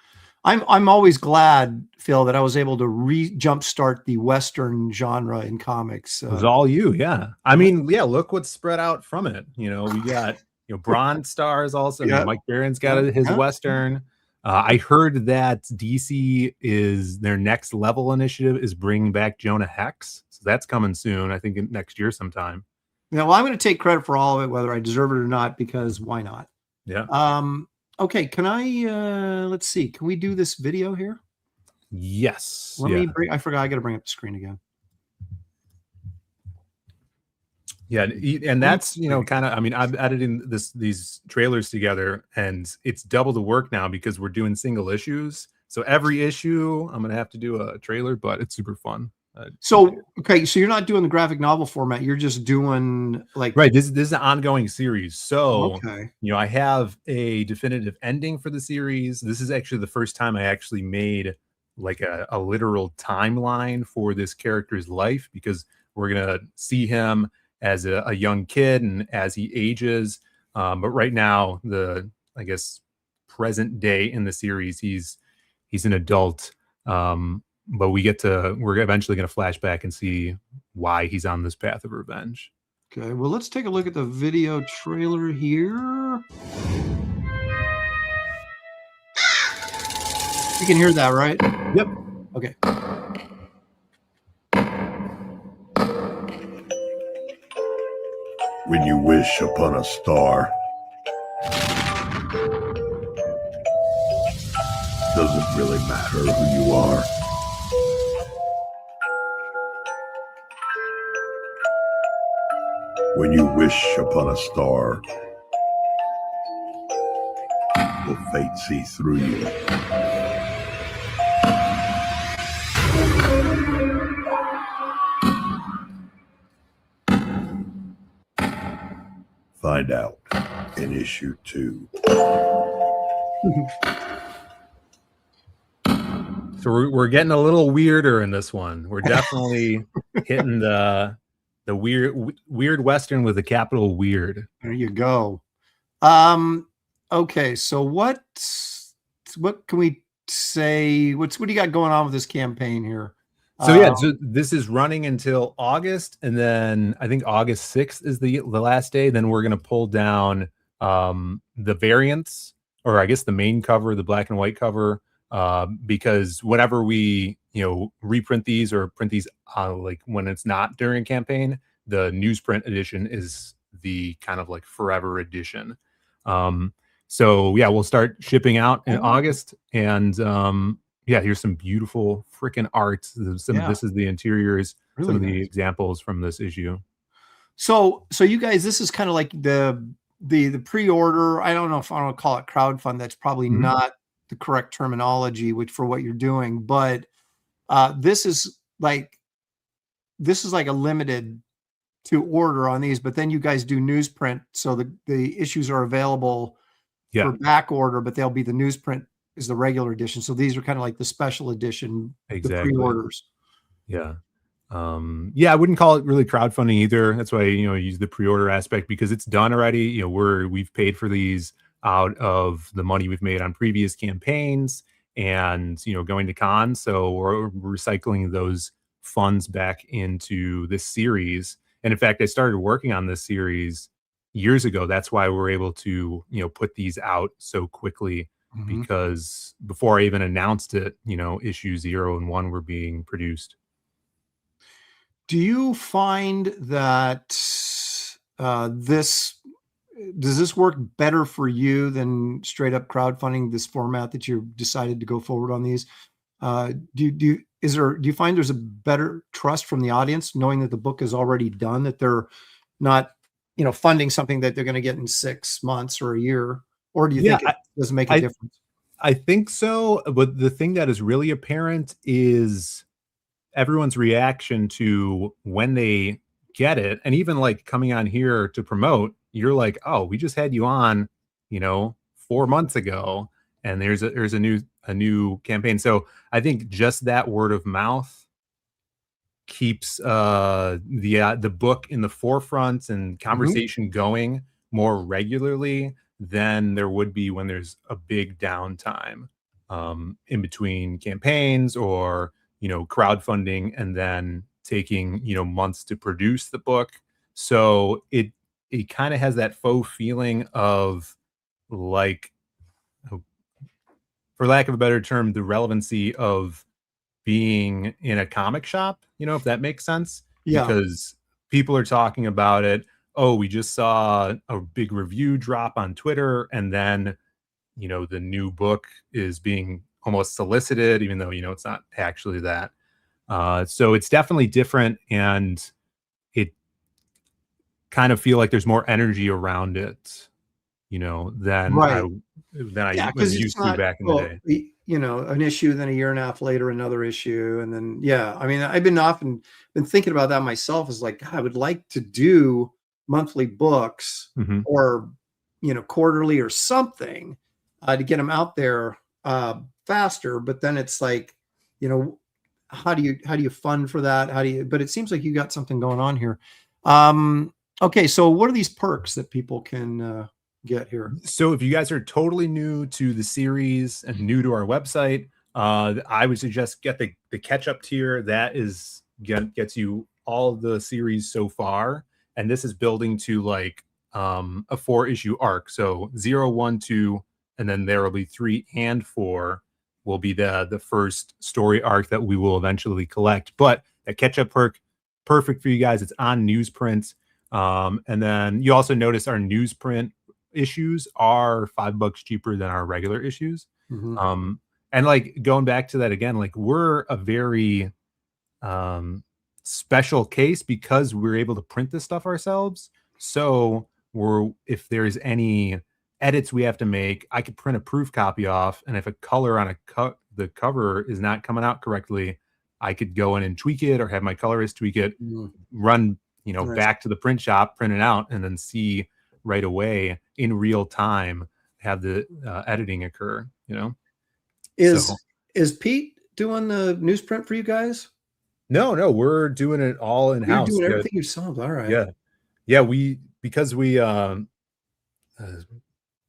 I'm always glad, Phil, that I was able to jumpstart the Western genre in comics. It was all you, yeah. I mean, yeah. Look what's spread out from it. We got Bronze Stars also. Yeah. Mike Barron's got his Western. I heard that DC is their next level initiative is bringing back Jonah Hex, so that's coming soon. I think next year sometime. Yeah, well, I'm going to take credit for all of it, whether I deserve it or not, because why not? Yeah. Okay, can I, let's see, can we do this video here? Yes. I forgot, I got to bring up the screen again. Yeah, and that's, you know, kind of, I mean, I'm editing these trailers together, and it's double the work now because we're doing single issues. So every issue, I'm gonna have to do a trailer, but it's super fun. So okay, so you're not doing the graphic novel format. You're just doing like right. This is an ongoing series. So okay. you know, I have a definitive ending for the series. This is actually the first time I actually made like a literal timeline for this character's life, because we're gonna see him as a young kid and as he ages. But right now, I guess present day in the series, he's an adult. But we're eventually going to flash back and see why he's on this path of revenge. Okay, well, let's take a look at the video trailer here. You can hear that, right? Yep. Okay. When you wish upon a star, doesn't really matter who you are. When you wish upon a star, will fate see through you? Find out in issue 2. So we're getting a little weirder in this one. We're definitely hitting the weird Western with a capital weird. There you go. Okay, so what can we say? What do you got going on with this campaign here? So yeah, so this is running until August, and then I think August 6th is the last day. Then we're gonna pull down the variants, or I guess the main cover, the black and white cover, because whenever we reprint these or print these like when it's not during a campaign, the newsprint edition is the kind of like forever edition. So yeah, we'll start shipping out in August, and yeah, here's some beautiful freaking art. This is the interiors, really some of the examples from this issue. So you guys, this is kind of like the pre-order. I don't know if I want to call it crowdfund. That's probably not the correct terminology, for what you're doing, but this is like a limited to order on these. But then you guys do newsprint, so the issues are available for back order, but they'll be the newsprint is the regular edition. So these are kind of like the special edition, exactly. The pre-orders. Yeah. Yeah, I wouldn't call it really crowdfunding either. That's why, use the pre-order aspect, because it's done already. We've paid for these out of the money we've made on previous campaigns and, going to cons. So we're recycling those funds back into this series. And in fact, I started working on this series years ago. That's why we're able to, put these out so quickly, because before I even announced it, issue 0 and 1 were being produced. Do you find that does this work better for you than straight up crowdfunding, this format that you decided to go forward on these? Do you find there's a better trust from the audience knowing that the book is already done, that they're not, funding something that they're going to get in 6 months or a year? Or do you think it doesn't make a difference? I think so. But the thing that is really apparent is everyone's reaction to when they get it. And even like coming on here to promote, you're like, oh, we just had you on, 4 months ago, and there's a new campaign. So I think just that word of mouth keeps the book in the forefront and conversation going more regularly than there would be when there's a big downtime in between campaigns, or crowdfunding and then taking months to produce the book. So it kind of has that faux feeling of, like, for lack of a better term, the relevancy of being in a comic shop, if that makes sense. Yeah. Because people are talking about it. Oh, we just saw a big review drop on Twitter, and then the new book is being almost solicited, even though it's not actually that. So it's definitely different, and kind of feel like there's more energy around it, than Right. I was used to back in the day. An issue, then a year and a half later, another issue. And then, I mean, I've been thinking about that myself, is like, God, I would like to do monthly books Mhm. or, quarterly or something to get them out there faster. But then it's like, how do you fund for that? But it seems like you got something going on here. Okay. So what are these perks that people can get here? So if you guys are totally new to the series and new to our website, I would suggest get the catch-up tier. That gets you all of the series so far, and this is building to like a 4-issue arc. So 0, 1, 2, and then there will be 3 and 4 will be the first story arc that we will eventually collect. But that catch-up perk, perfect for you guys. It's on newsprint, and then you also notice our newsprint issues are $5 cheaper than our regular issues. Mhm. And like going back to that again, like we're a very special case because we're able to print this stuff ourselves. So if there's any edits we have to make, I could print a proof copy off, and if a color on the cover is not coming out correctly, I could go in and tweak it, or have my colorist tweak it, run Nice. back to the print shop, print it out, and then see right away in real time, have the editing occur. Is Pete doing the newsprint for you guys? No, we're doing it all in house. You're doing everything yourself. All right. Yeah. Because we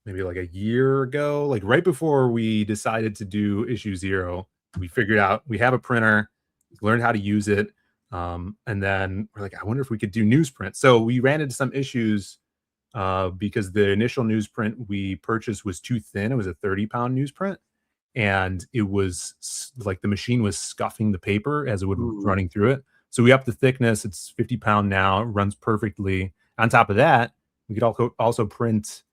maybe like a year ago, like right before we decided to do issue 0, we figured out we have a printer, learned how to use it, and then we're like, I wonder if we could do newsprint. So we ran into some issues because the initial newsprint we purchased was too thin. It was a 30-pound newsprint, and it was like the machine was scuffing the paper as it would running through it. So we upped the thickness. It's 50-pound now. It runs perfectly. On top of that, we could also print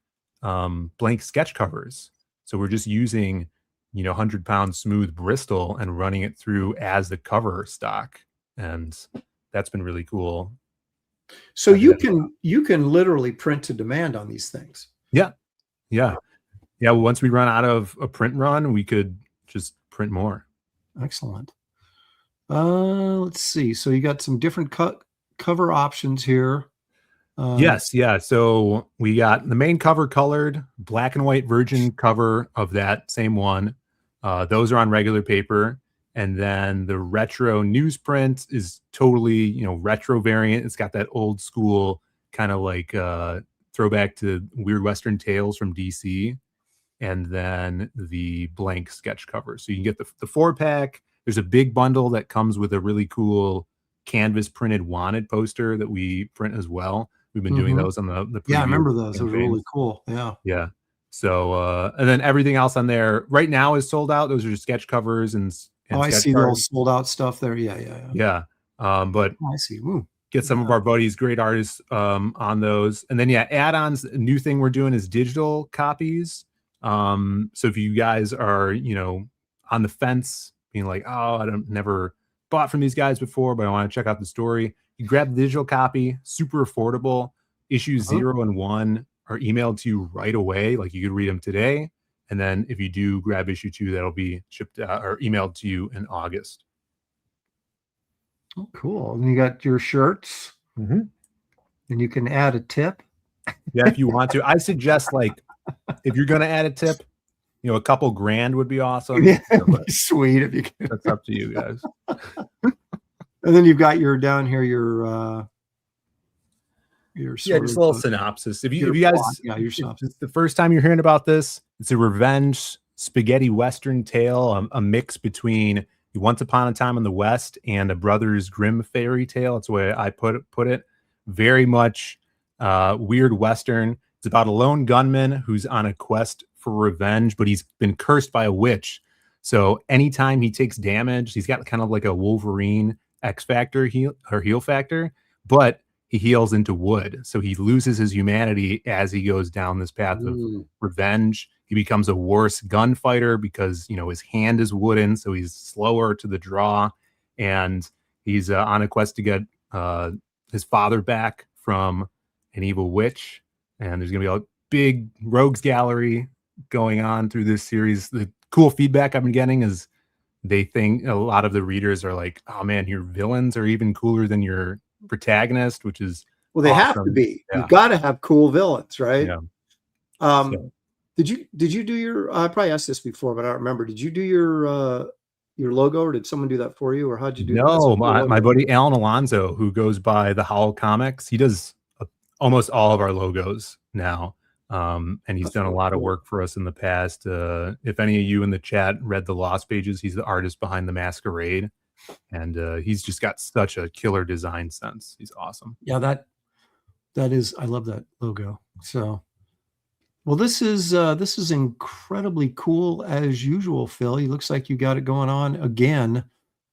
blank sketch covers. So we're just using 100-pound smooth Bristol and running it through as the cover stock, and that's been really cool. So you can literally print to demand on these things. Yeah. Once we run out of a print run, we could just print more. Excellent. Let's see. So you got some different cover options here. Yes. So we got the main cover colored, black and white virgin cover of that same one. Those are on regular paper. And then the retro newsprint is totally, retro variant. It's got that old school kind of like throwback to Weird Western Tales from DC. And then the blank sketch cover. So you can get the 4-pack. There's a big bundle that comes with a really cool canvas printed wanted poster that we print as well. We've been doing those on the I remember those. They were really cool. Yeah. So and then everything else on there right now is sold out. Those are just sketch covers and I see those sold out stuff there. Yeah. But I see. Ooh. Get some of our buddies, great artists, on those. And then add-ons. A new thing we're doing is digital copies. So if you guys are on the fence, being like, oh, I never bought from these guys before, but I want to check out the story, you grab the digital copy, super affordable. Issues 0 and 1 are emailed to you right away. Like you could read them today, and then if you do grab issue 2, that'll be shipped or emailed to you in August. Oh, cool. And you got your shirts, and you can add a tip. Yeah, if you want to. I suggest, like, if you're going to add a tip, a couple grand would be awesome. Yeah, sweet if you can. That's up to you guys. And then you've got your down here your just a little synopsis. If you guys, if it's the first time you're hearing about this, it's a revenge spaghetti western tale, a mix between Once Upon a Time in the West and a Brothers Grimm fairy tale. That's the way I put it. Very much weird western. It's about a lone gunman who's on a quest for revenge, but he's been cursed by a witch. So anytime he takes damage, he's got kind of like a Wolverine X factor heal factor, but he heals into wood. So he loses his humanity as he goes down this path of revenge. He becomes a worse gunfighter because, his hand is wooden, so he's slower to the draw. And he's on a quest to get his father back from an evil witch, and there's going to be a big rogues gallery going on through this series. The cool feedback I've been getting is they think a lot of the readers are like, oh man, your villains are even cooler than your protagonist, which is Well, they have to awesome. be. Yeah. You've got to have cool villains, right? Yeah. So. Did you do your? I probably asked this before, but I don't remember. Did you do your logo, or did someone do that for you, or how'd you do? No, my buddy Alan Alonso, who goes by the Howl Comics, he does almost all of our logos now, and he's done a lot of work for us in the past. If any of you in the chat read the Lost Pages, he's the artist behind the Masquerade, and he's just got such a killer design sense. He's awesome. Yeah, that is. I love that logo. So. Well, this is incredibly cool as usual, Phil. He looks like you got it going on again.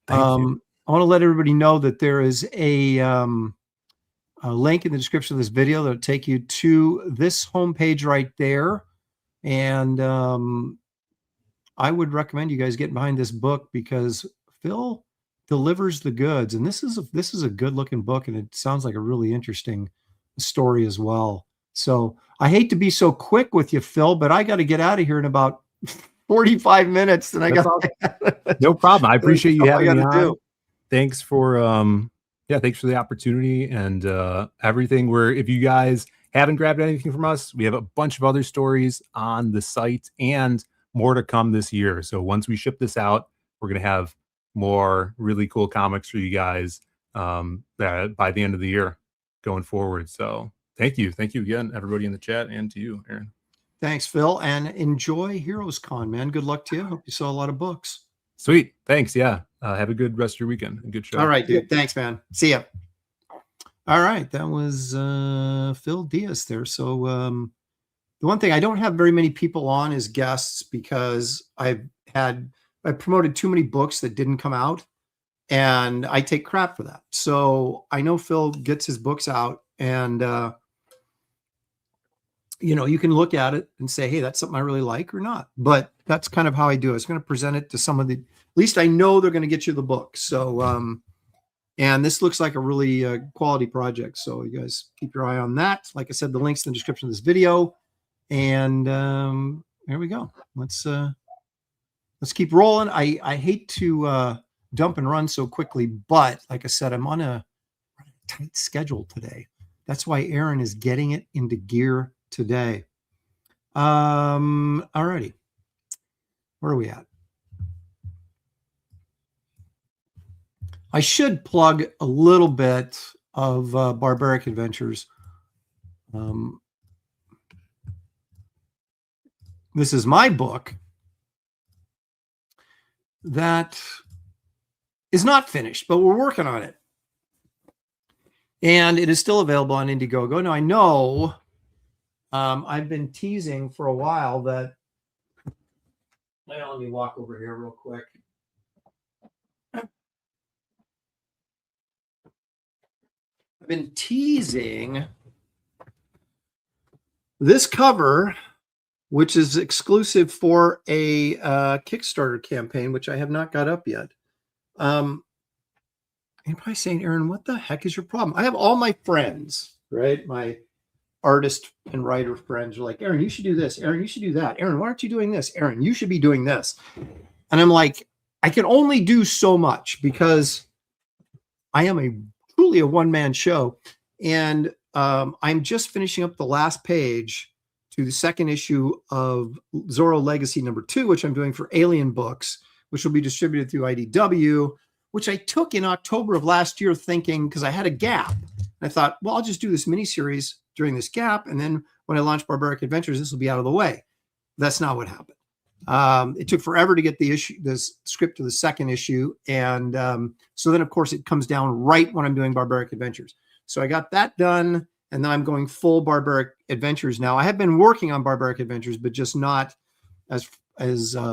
Thank you. I want to let everybody know that there is a link in the description of this video that'll take you to this homepage right there. And I would recommend you guys getting behind this book because Phil delivers the goods. And this is a good looking book, and it sounds like a really interesting story as well. So I hate to be so quick with you, Phil, but I got to get out of here in about 45 minutes. And no problem. I appreciate you having me on. Thanks for thanks for the opportunity and everything. If you guys haven't grabbed anything from us, we have a bunch of other stories on the site and more to come this year. So once we ship this out, we're going to have more really cool comics for you guys that by the end of the year going forward. So thank you again, everybody in the chat, and to you, Aaron. Thanks, Phil, and enjoy Heroes Con, man. Good luck to you. Hope you saw a lot of books. Sweet. Thanks. Yeah. Have a good rest of your weekend. A good show. All right, dude. Thanks, man. See ya. All right. That was Phil Diaz there. So the one thing I don't have very many people on as guests because I promoted too many books that didn't come out, and I take crap for that. So I know Phil gets his books out, and you can look at it and say, hey, that's something I really like or not. But that's kind of how I do it. I was going to present it to some of the, at least I know they're going to get you the book. So, and this looks like a really quality project. So you guys keep your eye on that. Like I said, the link's in the description of this video. And there we go. Let's keep rolling. I hate to dump and run so quickly, but like I said, I'm on a tight schedule today. That's why Aaron is getting it into gear today. Alrighty. Where are we at? I should plug a little bit of Barbaric Adventures. This is my book that is not finished, but we're working on it. And it is still available on Indiegogo. Now, I know I've been teasing for a while that, let me walk over here real quick. I've been teasing this cover, which is exclusive for a Kickstarter campaign, which I have not got up yet. You're probably saying, Aaron, what the heck is your problem? I have all my friends, right? My artist and writer friends are like, Aaron, you should do this. Aaron, you should do that. Aaron, why aren't you doing this? Aaron, you should be doing this. And I'm like, I can only do so much because I am truly a one-man show. And I'm just finishing up the last page to the second issue of Zorro Legacy #2, which I'm doing for Alien Books, which will be distributed through IDW, which I took in October of last year thinking, because I had a gap. And I thought, well, I'll just do this miniseries during this gap. And then when I launch Barbaric Adventures, this will be out of the way. That's not what happened. It took forever to get the script to the second issue. And so then, of course, it comes down right when I'm doing Barbaric Adventures. So I got that done. And then I'm going full Barbaric Adventures now. I have been working on Barbaric Adventures, but just not as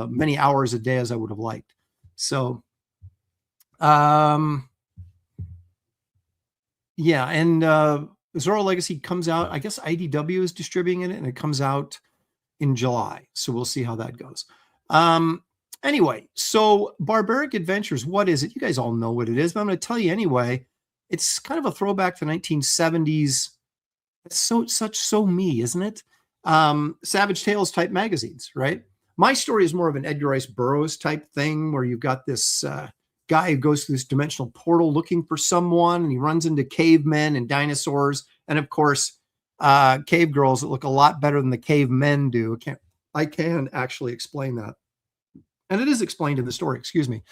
many hours a day as I would have liked. So, yeah. And Zorro Legacy comes out, I guess IDW is distributing it, and it comes out in July. So we'll see how that goes. Anyway, so Barbaric Adventures, what is it? You guys all know what it is, but I'm going to tell you anyway. It's kind of a throwback to 1970s It's so me, isn't it? Savage Tales type magazines, right? My story is more of an Edgar Rice Burroughs type thing, where you've got this guy who goes through this dimensional portal looking for someone, and he runs into cavemen and dinosaurs, and of course, cave girls that look a lot better than the cavemen do. I can actually explain that, and it is explained in the story. Excuse me,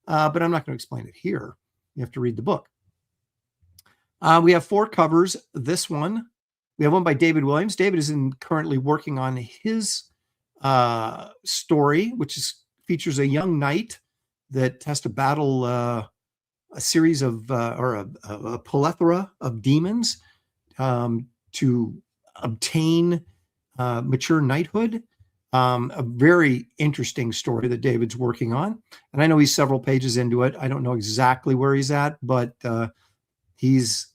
but I'm not going to explain it here. You have to read the book. We have 4 covers. This one, we have one by David Williams. David is currently working on his story, which features a young knight that has to battle a series of a plethora of demons to obtain mature knighthood. A very interesting story that David's working on, and I know he's several pages into it. I don't know exactly where he's at, but he's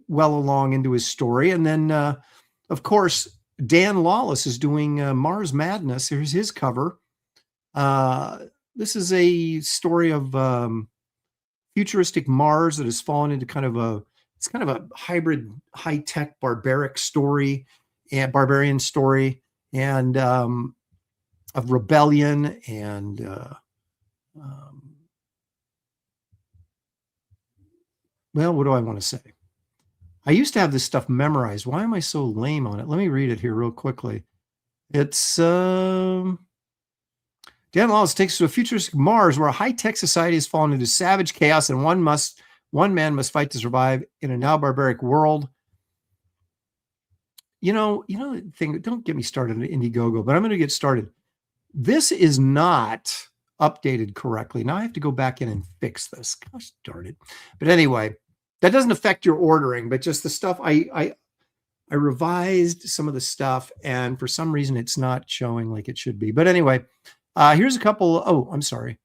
well along into his story. And then, of course, Dan Lawless is doing Mars Madness. Here's his cover. This is a story of futuristic Mars that has fallen into kind of a hybrid, high-tech, barbarian story, and of rebellion and well, what do I want to say? I used to have this stuff memorized. Why am I so lame on it? Let me read it here real quickly. It's Dan Lawless takes us to a futuristic Mars where a high-tech society has fallen into savage chaos, and one man must fight to survive in a now barbaric world. You know the thing. Don't get me started on Indiegogo, but I'm going to get started. This is not updated correctly. Now I have to go back in and fix this. Gosh darn it! But anyway. That doesn't affect your ordering, but just the stuff I revised some of the stuff, and for some reason it's not showing like it should be. But anyway, here's a couple. Oh, I'm sorry.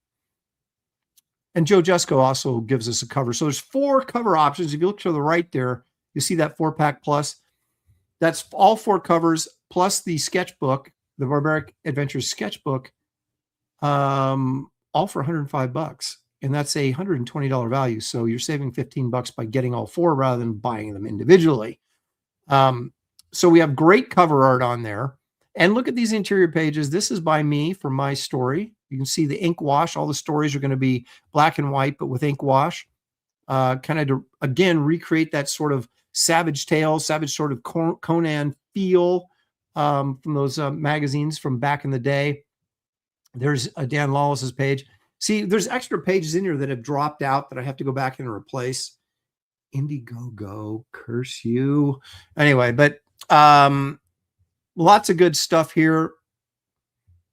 And Joe Jusko also gives us a cover. So there's 4 cover options. If you look to the right there, you see that 4-pack plus. That's all 4 covers plus the sketchbook, the Barbaric Adventures sketchbook, all for $105. And that's a $120 value. So you're saving $15 by getting all 4 rather than buying them individually. So we have great cover art on there. And look at these interior pages. This is by me for my story. You can see the ink wash. All the stories are going to be black and white, but with ink wash. Kind of to, again, recreate that sort of Savage Tales, Savage sort of Conan feel from those magazines from back in the day. There's Dan Lawless's page. See, there's extra pages in here that have dropped out that I have to go back and replace. Indiegogo, curse you. Anyway, but lots of good stuff here.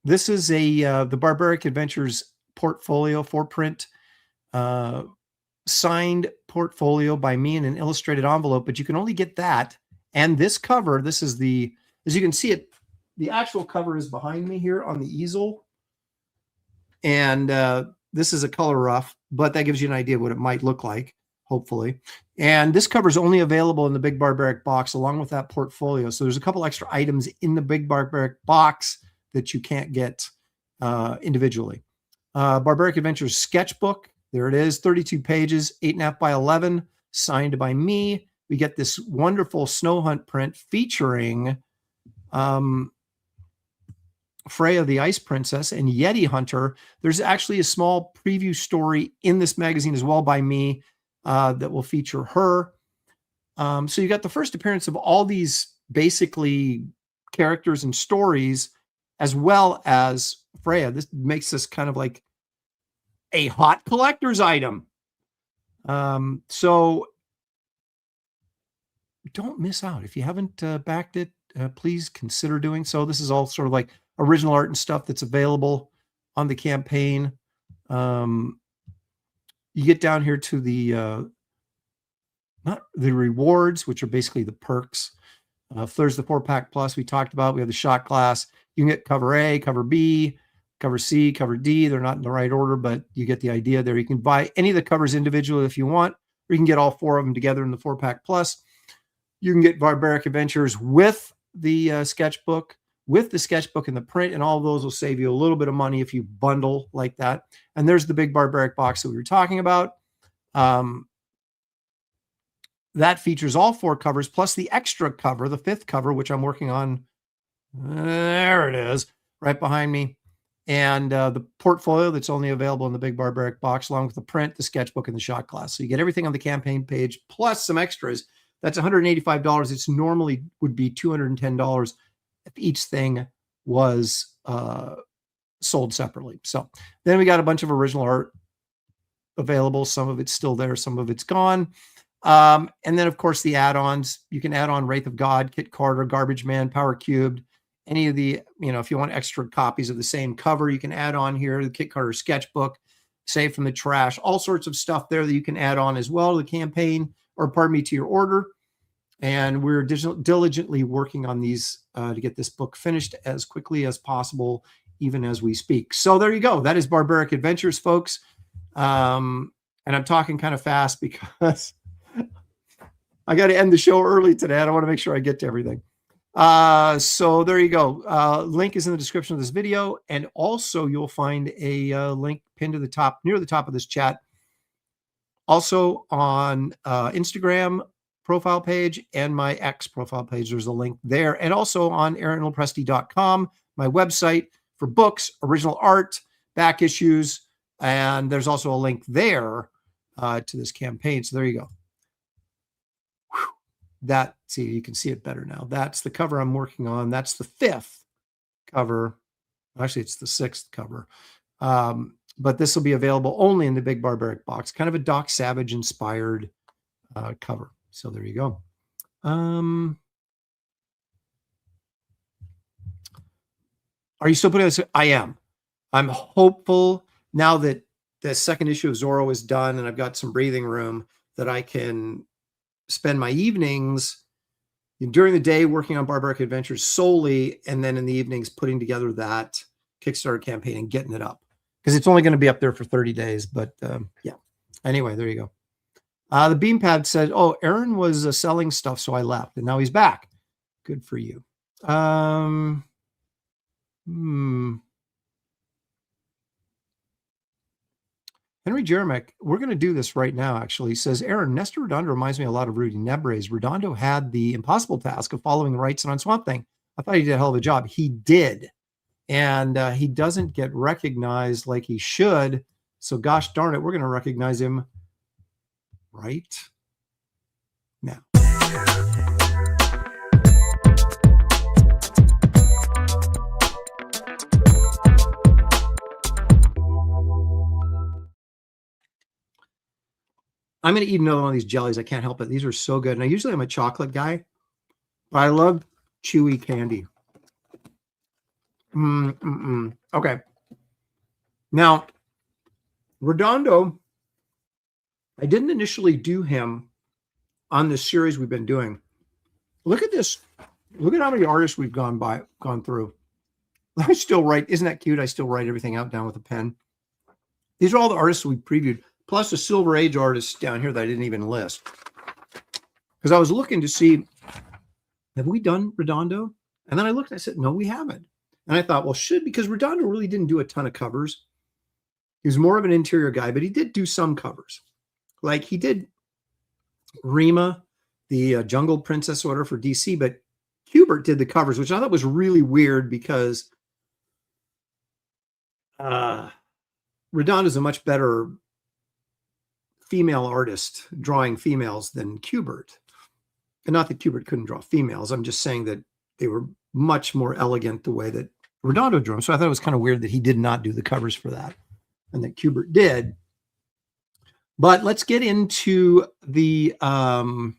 This is the Barbaric Adventures portfolio, 4-print, signed portfolio by me in an illustrated envelope, but you can only get that. And this cover, this is as you can see it, the actual cover is behind me here on the easel. And this is a color rough, but that gives you an idea of what it might look like, hopefully. And this cover is only available in the Big Barbaric box along with that portfolio. So there's a couple extra items in the Big Barbaric box that you can't get individually. Barbaric Adventures sketchbook. There it is, 32 pages, 8.5 by 11, signed by me. We get this wonderful snow hunt print featuring Freya the Ice Princess and Yeti Hunter. There's actually a small preview story in this magazine as well by me that will feature her. So you got the first appearance of all these basically characters and stories, as well as Freya. This makes this kind of like a hot collector's item. So don't miss out. If you haven't backed it, please consider doing so. This is all sort of like original art and stuff that's available on the campaign. You get down here to the not the rewards, which are basically the perks. There's the 4-pack plus we talked about. We have the shot glass. You can get cover A, cover B, cover C, cover D. They're not in the right order, but you get the idea there. You can buy any of the covers individually if you want, or you can get all 4 of them together in the 4-pack plus. You can get Barbaric Adventures with the sketchbook, with the sketchbook and the print, and all of those will save you a little bit of money if you bundle like that. And there's the Big Barbaric box that we were talking about. that features all 4 covers plus the extra cover, the 5th cover, which I'm working on. There it is, right behind me. And the portfolio that's only available in the Big Barbaric box, along with the print, the sketchbook, and the shot glass. So you get everything on the campaign page, plus some extras. That's $185. It's normally would be $210 if each thing was sold separately. So then we got a bunch of original art available. Some of it's still there, some of it's gone. And then, of course, the add-ons. You can add on Wraith of God, Kit Carter, Garbage Man, Power Cubed, any of the, if you want extra copies of the same cover, you can add on here, the Kit Carter sketchbook, Saved from the Trash, all sorts of stuff there that you can add on as well to the campaign, or pardon me, to your order. And we're diligently working on these to get this book finished as quickly as possible, even as we speak. So there you go. That is Barbaric Adventures, folks. And I'm talking kind of fast because I got to end the show early today. I don't want to make sure I get to everything. So there you go. Link is in the description of this video. And also you'll find a link pinned to the top, near the top of this chat. Also on Instagram profile page and my X profile page. There's a link there. And also on aaronlopresti.com, my website for books, original art, back issues. And there's also a link there to this campaign. So there you go. That, see, you can see it better now. That's the cover I'm working on. That's the 5th cover. Actually, it's the 6th cover. But this will be available only in the Big Barbaric box. Kind of a Doc Savage inspired cover. So there you go. Are you still putting this? I am. I'm hopeful now that the second issue of Zorro is done and I've got some breathing room that I can spend my evenings during the day working on Barbaric Adventures solely, and then in the evenings putting together that Kickstarter campaign and getting it up, because it's only going to be up there for 30 days. But yeah, anyway, there you go. The Beampad said, oh, Aaron was selling stuff, so I left, and now he's back. Good for you. Henry Jeremick, we're going to do this right now, actually. He says, Aaron, Nestor Redondo reminds me a lot of Rudy Nebres. Redondo had the impossible task of following the rights on Swamp Thing. I thought he did a hell of a job. He did. And he doesn't get recognized like he should. So gosh darn it, we're going to recognize him right now. I'm going to eat another one of these jellies. I can't help it. These are so good. And usually I'm a chocolate guy, but I love chewy candy. Okay. Now, Redondo, I didn't initially do him on this series we've been doing. Look at this. Look at how many artists we've gone through. I still write. Isn't that cute? I still write everything out down with a pen. These are all the artists we previewed, plus the Silver Age artists down here that I didn't even list. Because I was looking to see, have we done Redondo? And then I looked and I said, no, we haven't. And I thought, well, because Redondo really didn't do a ton of covers. He was more of an interior guy, but he did do some covers. Like he did Rima, the Jungle Princess order for DC, but Hubert did the covers, which I thought was really weird because Redondo's a much better female artist drawing females than Hubert. And not that Hubert couldn't draw females. I'm just saying that they were much more elegant the way that Redondo drew them. So I thought it was kind of weird that he did not do the covers for that and that Hubert did. But let's get into the oh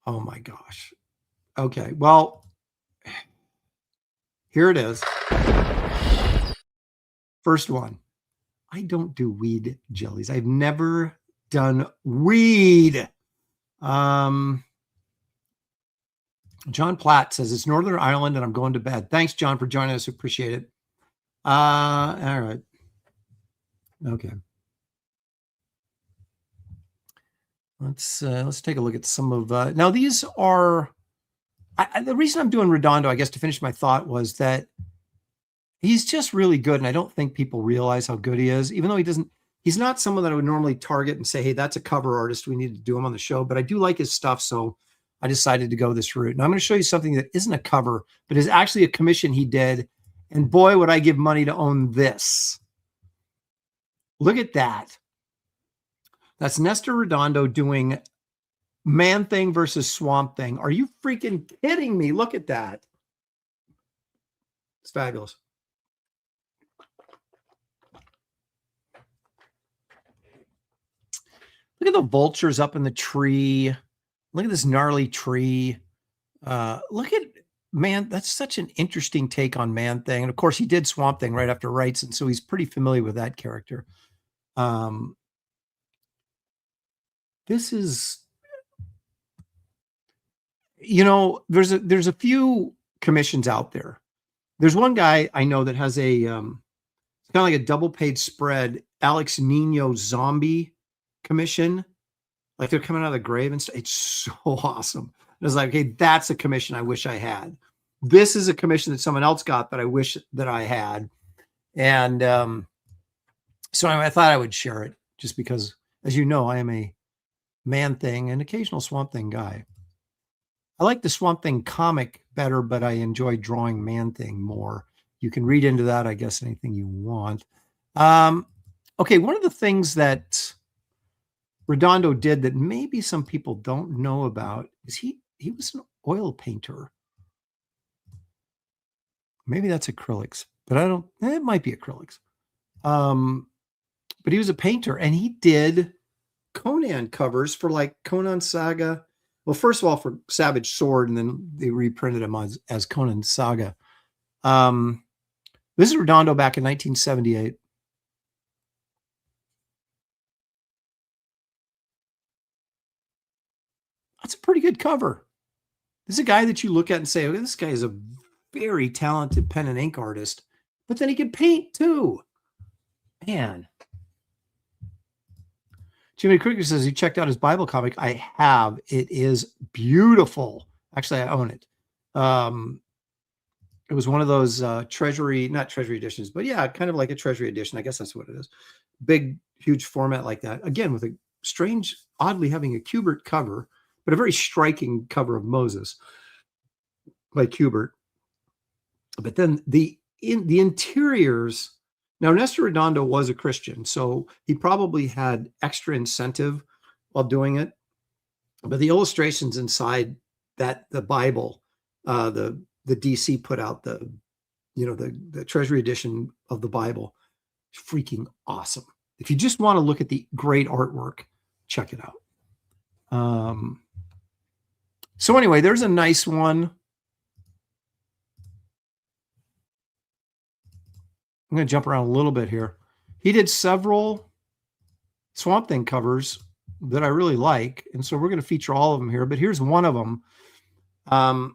my gosh. Okay, well, here it is. First one. I don't do weed jellies. I've never done weed. John Platt says it's Northern Ireland and I'm going to bed. Thanks, John, for joining us. Appreciate it. All right. Okay. Let's take a look at some of now these are the reason I'm doing Redondo, I guess, to finish my thought, was that he's just really good, and I don't think people realize how good he is, even though he doesn't. He's not someone that I would normally target and say, hey, that's a cover artist. We need to do him on the show. But I do like his stuff. So I decided to go this route. And I'm going to show you something that isn't a cover, but is actually a commission he did. And boy, would I give money to own this. Look at that. That's Nestor Redondo doing Man-Thing versus Swamp Thing. Are you freaking kidding me? Look at that. It's fabulous. Look at the vultures up in the tree. Look at this gnarly tree. Look at, man, that's such an interesting take on Man-Thing. And of course, he did Swamp Thing right after Wrightson, so he's pretty familiar with that character. This is, you know, there's a few commissions out there. There's one guy I know that has a kind of like a double page spread, Alex Nino zombie commission, like they're coming out of the grave and stuff. It's so awesome. It was like, okay, that's a commission I wish I had. This is a commission that someone else got that I wish that I had. And so I thought I would share it just because, as you know, I am a Man-Thing and occasional Swamp Thing guy. I like the Swamp Thing comic better, but I enjoy drawing Man-Thing more. You can read into that, I guess, anything you want. Okay, one of the things that Redondo did that maybe some people don't know about is he was an oil painter. Maybe that's acrylics, but it might be acrylics. But he was a painter, and he did Conan covers for like Conan Saga. Well, first of all, for Savage Sword, and then they reprinted him as Conan Saga. This is Redondo back in 1978. That's a pretty good cover. This is a guy that you look at and say, okay, this guy is a very talented pen and ink artist, but then he can paint too. Man. Jimmy Krieger says he checked out his Bible comic. I have. It is beautiful. Actually, I own it. It was one of those not treasury editions, but yeah, kind of like a treasury edition. I guess that's what it is. Big, huge format like that. Again, with a strange, oddly having a Kubert cover, but a very striking cover of Moses by Kubert. But then the interiors. Now, Nestor Redondo was a Christian, so he probably had extra incentive while doing it. But the illustrations inside the Bible, the DC put out the treasury edition of the Bible, freaking awesome. If you just want to look at the great artwork, check it out. So anyway, there's a nice one. I'm going to jump around a little bit here. He did several Swamp Thing covers that I really like, and so we're going to feature all of them here, but here's one of them. I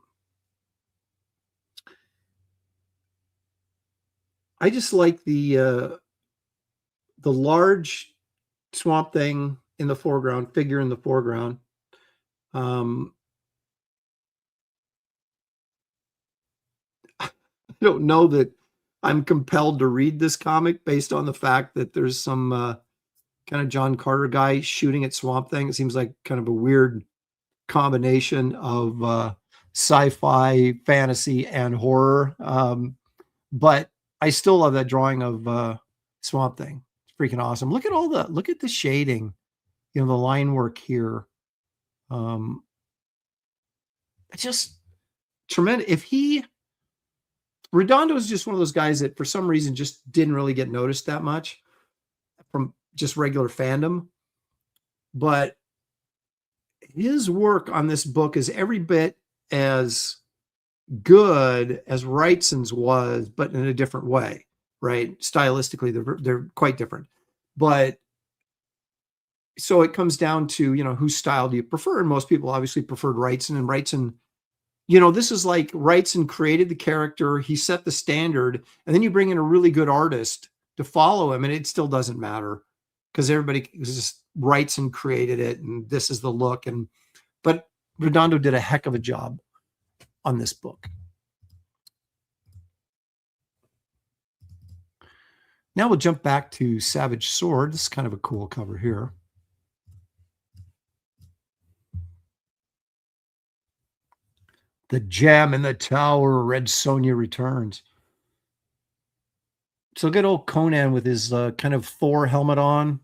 just like the large Swamp Thing in the foreground, figure in the foreground. I don't know that I'm compelled to read this comic based on the fact that there's some kind of John Carter guy shooting at Swamp Thing. It seems like kind of a weird combination of sci-fi, fantasy, and horror. But I still love that drawing of Swamp Thing. It's freaking awesome. Look at the shading, the line work here. It's just tremendous. Redondo is just one of those guys that for some reason just didn't really get noticed that much from just regular fandom. But his work on this book is every bit as good as Wrightson's was, but in a different way, right? Stylistically, they're quite different. But so it comes down to, whose style do you prefer? And most people obviously preferred Wrightson, and Wrightson, this is like Wrightson created the character, he set the standard, and then you bring in a really good artist to follow him, and it still doesn't matter because everybody just Wrightson created it, and this is the look. But Redondo did a heck of a job on this book. Now we'll jump back to Savage Sword. This is kind of a cool cover here. The Gem in the Tower, Red Sonja returns. So good old Conan with his kind of Thor helmet on,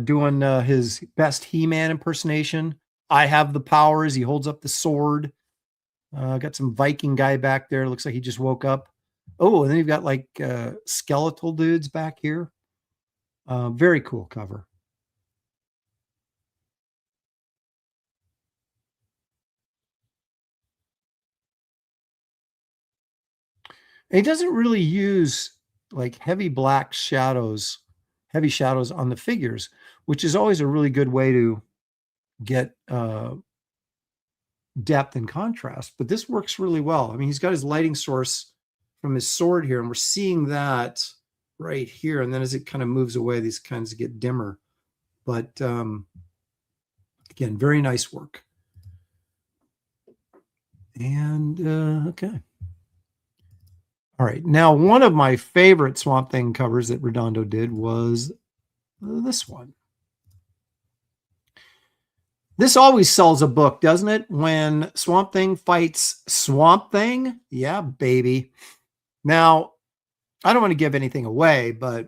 doing his best He-Man impersonation. I have the powers. He holds up the sword. Got some Viking guy back there. Looks like he just woke up. Oh, and then you've got like skeletal dudes back here. Very cool cover. And he doesn't really use like heavy shadows on the figures, which is always a really good way to get depth and contrast. But this works really well. I mean, he's got his lighting source from his sword here, and we're seeing that right here. And then as it kind of moves away, these kinds get dimmer. But again, very nice work. And okay. All right. Now, one of my favorite Swamp Thing covers that Redondo did was this one. This always sells a book, doesn't it? When Swamp Thing fights Swamp Thing. Yeah, baby. Now, I don't want to give anything away, but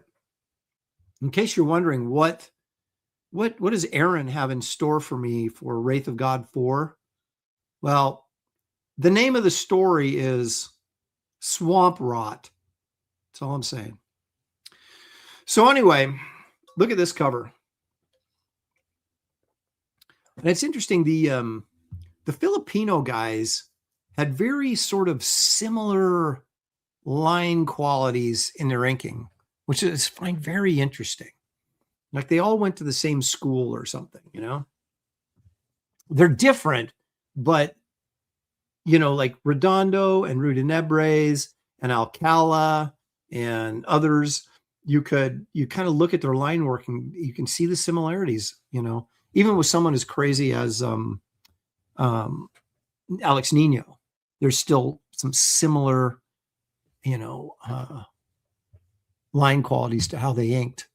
in case you're wondering what does Aaron have in store for me for Wraith of God 4? Well, the name of the story is Swamp Rot. That's all I'm saying. So anyway, look at this cover. And it's interesting, the Filipino guys had very sort of similar line qualities in their inking, which I find very interesting. Like they all went to the same school or something, you know? They're different, but, you know, like Redondo and Rudinebres and Alcala and others, you kind of look at their line work and you can see the similarities, you know? Even with someone as crazy as Alex Nino, there's still some similar, you know, line qualities to how they inked.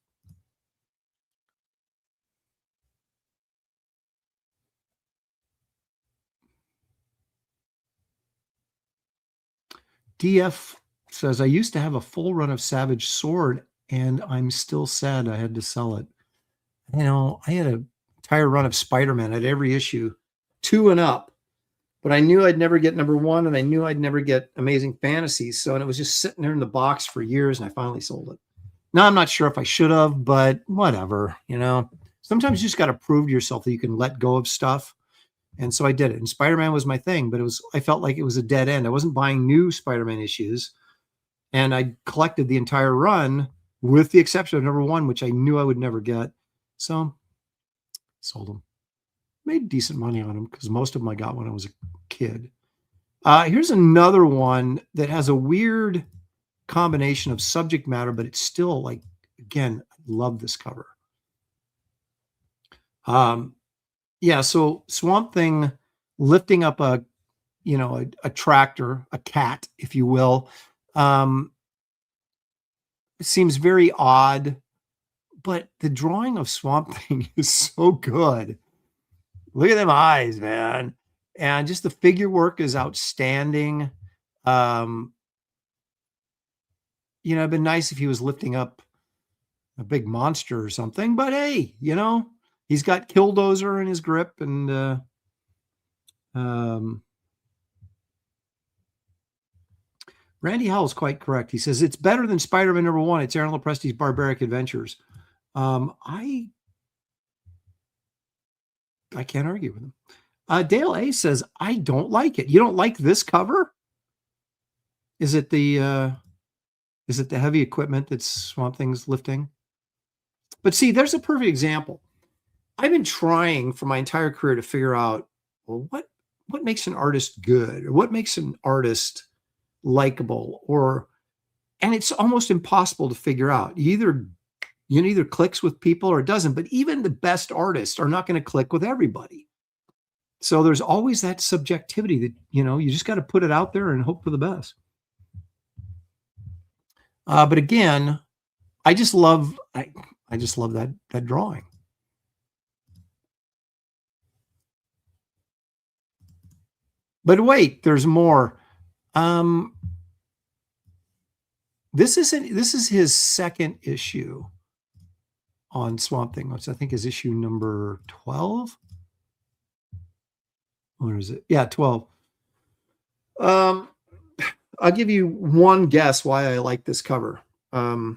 DF says, I used to have a full run of Savage Sword and I'm still sad I had to sell it. You know, I had a entire run of Spider-Man at every issue, 2 and up, but I knew I'd never get number 1 and I knew I'd never get Amazing Fantasies. So, and it was just sitting there in the box for years and I finally sold it. Now, I'm not sure if I should have, but whatever, you know, sometimes you just got to prove to yourself that you can let go of stuff. And so I did it. And Spider-Man was my thing, but I felt like it was a dead end. I wasn't buying new Spider-Man issues. And I collected the entire run with the exception of number 1, which I knew I would never get. So sold them. Made decent money on them because most of them I got when I was a kid. Here's another one that has a weird combination of subject matter, but it's still like, again, I love this cover. Yeah, so Swamp Thing lifting up a tractor, a cat, if you will. It seems very odd, but the drawing of Swamp Thing is so good. Look at them eyes, man. And just the figure work is outstanding. You know, it'd been nice if he was lifting up a big monster or something, but hey, you know, he's got Killdozer in his grip, and Randy Howell's quite correct. He says it's better than Spider-Man number 1. It's Aaron Lopresti's Barbaric Adventures. I can't argue with him. Dale A says I don't like it. You don't like this cover? Is it the heavy equipment that Swamp Thing's lifting? But see, there's a perfect example. I've been trying for my entire career to figure out, well, what makes an artist good, or what makes an artist likable, and it's almost impossible to figure out. It either clicks with people or it doesn't, but even the best artists are not going to click with everybody. So there's always that subjectivity that, you know, you just got to put it out there and hope for the best. But again, I just love that drawing. But wait, there's more. This is his second issue on Swamp Thing, which I think is issue number 12. Where is it? Yeah, 12. I'll give you one guess why I like this cover. Why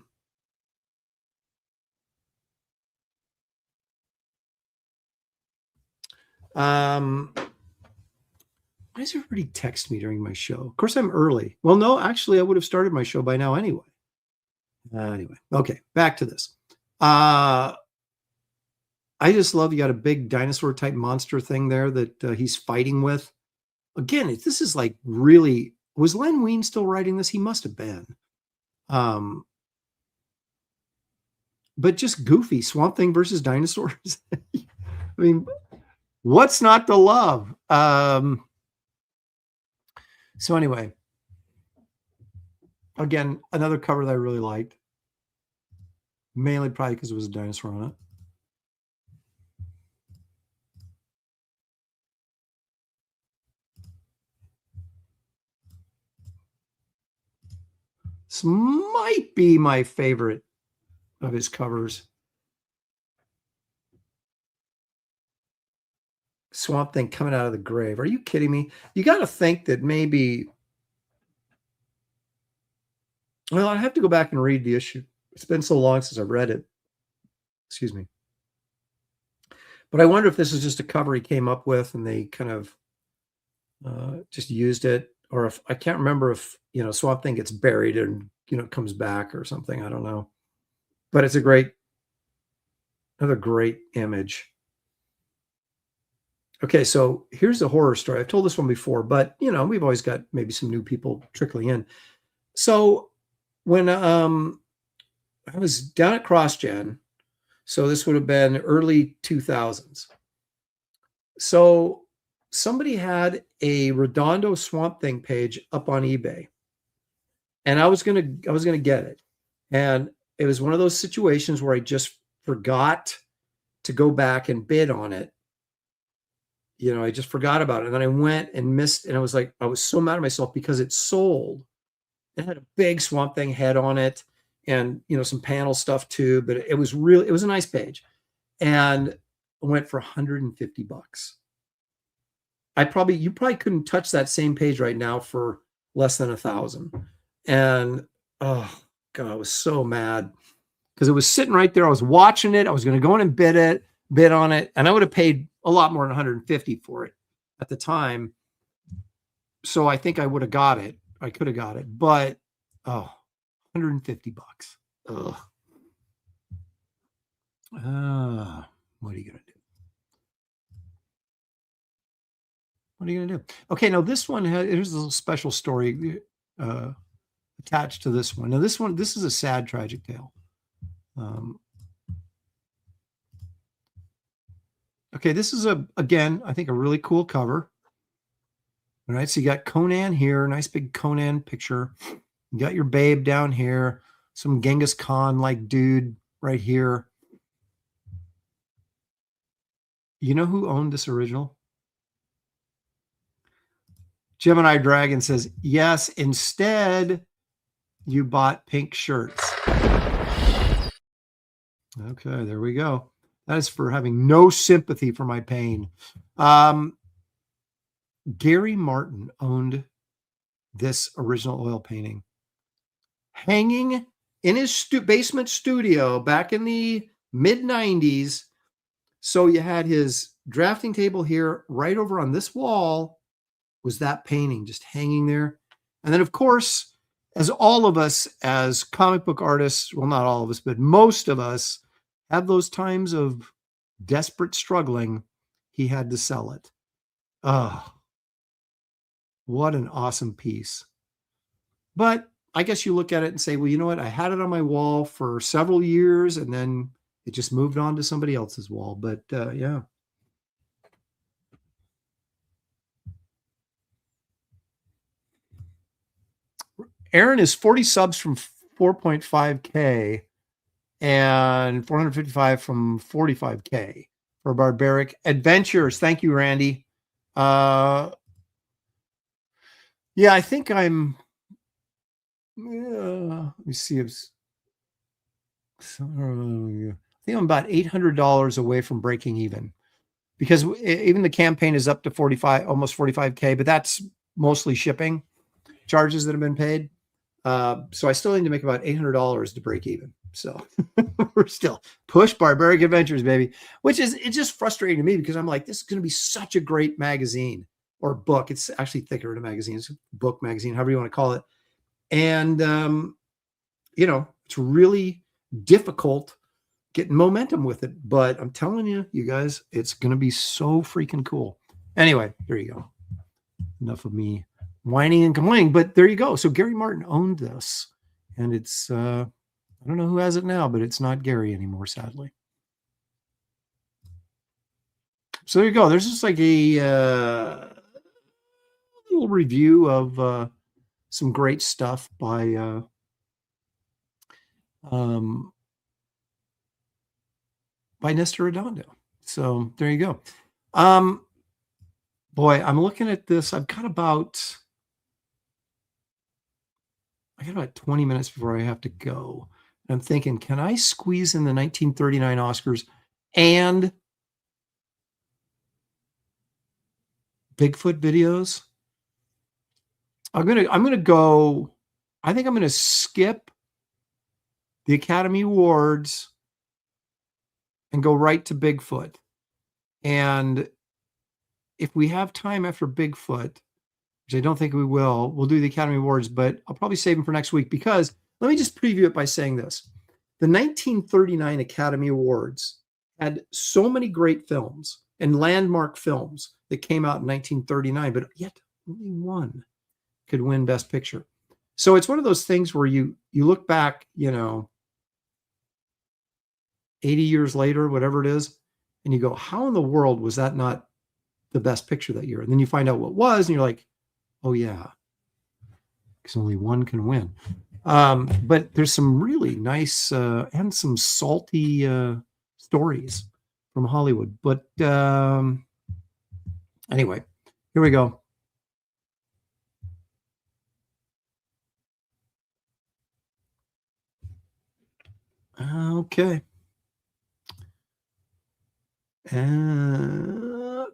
does everybody text me during my show? Of course, I'm early. Well, no, actually, I would have started my show by now anyway. Anyway, okay, back to this. I just love you got a big dinosaur type monster thing there that he's fighting with. Again, this is like really, was Len Wein still writing this? He must have been. But just goofy Swamp Thing versus dinosaurs. I mean, what's not to love? So anyway, again, another cover that I really liked, mainly probably because it was a dinosaur on it. This might be my favorite of his covers. Swamp Thing coming out of the grave. Are you kidding me? You got to think that maybe, well, I have to go back and read the issue. It's been so long since I've read it. Excuse me. But I wonder if this is just a cover he came up with and they kind of just used it, or if I can't remember if, Swamp Thing gets buried and, comes back or something. I don't know. But it's another great image. Okay, so here's a horror story. I've told this one before, but, we've always got maybe some new people trickling in. So when I was down at CrossGen, so this would have been early 2000s. So somebody had a Redondo Swamp Thing page up on eBay, and I was gonna get it, and it was one of those situations where I just forgot to go back and bid on it. I just forgot about it, and then I went and missed, and I was so mad at myself because it sold. It had a big Swamp Thing head on it, and some panel stuff too, but it was a nice page, and it went for $150. You probably couldn't touch that same page right now for less than $1,000. And oh God, I was so mad because it was sitting right there. I was watching it. I was going to go in and bid on it, and I would have paid a lot more than $150 for it at the time. So I think I would have got it. I could have got it, but $150. Ugh. What are you going to do? What are you going to do? Okay, now this one, here's a little special story attached to this one. Now this is a sad, tragic tale. Okay, this is again, I think a really cool cover. All right, so you got Conan here, nice big Conan picture. You got your babe down here, some Genghis Khan-like dude right here. You know who owned this original? Gemini Dragon says, yes, instead you bought pink shirts. Okay, there we go. That is for having no sympathy for my pain. Gary Martin owned this original oil painting, hanging in his basement studio back in the mid-90s. So you had his drafting table here, right over on this wall was that painting just hanging there. And then, of course, as all of us as comic book artists, well, not all of us, but most of us have those times of desperate struggling, he had to sell it. Oh, what an awesome piece. But I guess you look at it and say, well, you know what? I had it on my wall for several years, and then it just moved on to somebody else's wall. But yeah. Aaron is 40 subs from 4.5K and 455 from 45K for Barbaric Adventures. Thank you, Randy. Yeah, I think I'm, let me see. I think I'm about $800 away from breaking even, because even the campaign is up to 45, almost 45K, but that's mostly shipping charges that have been paid. So I still need to make about $800 to break even. So we're still push Barbaric Adventures, baby, which is, it's just frustrating to me because I'm like, this is going to be such a great magazine or book. It's actually thicker than a magazine. It's a book magazine, however you want to call it. And, you know, it's really difficult getting momentum with it, but I'm telling you, you guys, it's going to be so freaking cool. Anyway, here you go. Enough of me whining and complaining, but there you go. So Gary Martin owned this, and it's, I don't know who has it now, but it's not Gary anymore, sadly. So there you go. There's just like a little review of some great stuff by Nestor Redondo. So there you go. Boy, I'm looking at this. I've got about 20 minutes before I have to go. And I'm thinking, can I squeeze in the 1939 Oscars and Bigfoot videos? I'm gonna go. I think I'm gonna skip the Academy Awards and go right to Bigfoot. And if we have time after Bigfoot, which I don't think we will, we'll do the Academy Awards, but I'll probably save them for next week, because let me just preview it by saying this. The 1939 Academy Awards had so many great films and landmark films that came out in 1939, but yet only one could win Best Picture. So it's one of those things where you look back, 80 years later, whatever it is, and you go, how in the world was that not the Best Picture that year? And then you find out what was, and you're like, oh yeah, because only one can win. But there's some really nice and some salty stories from Hollywood. But anyway, here we go. Okay.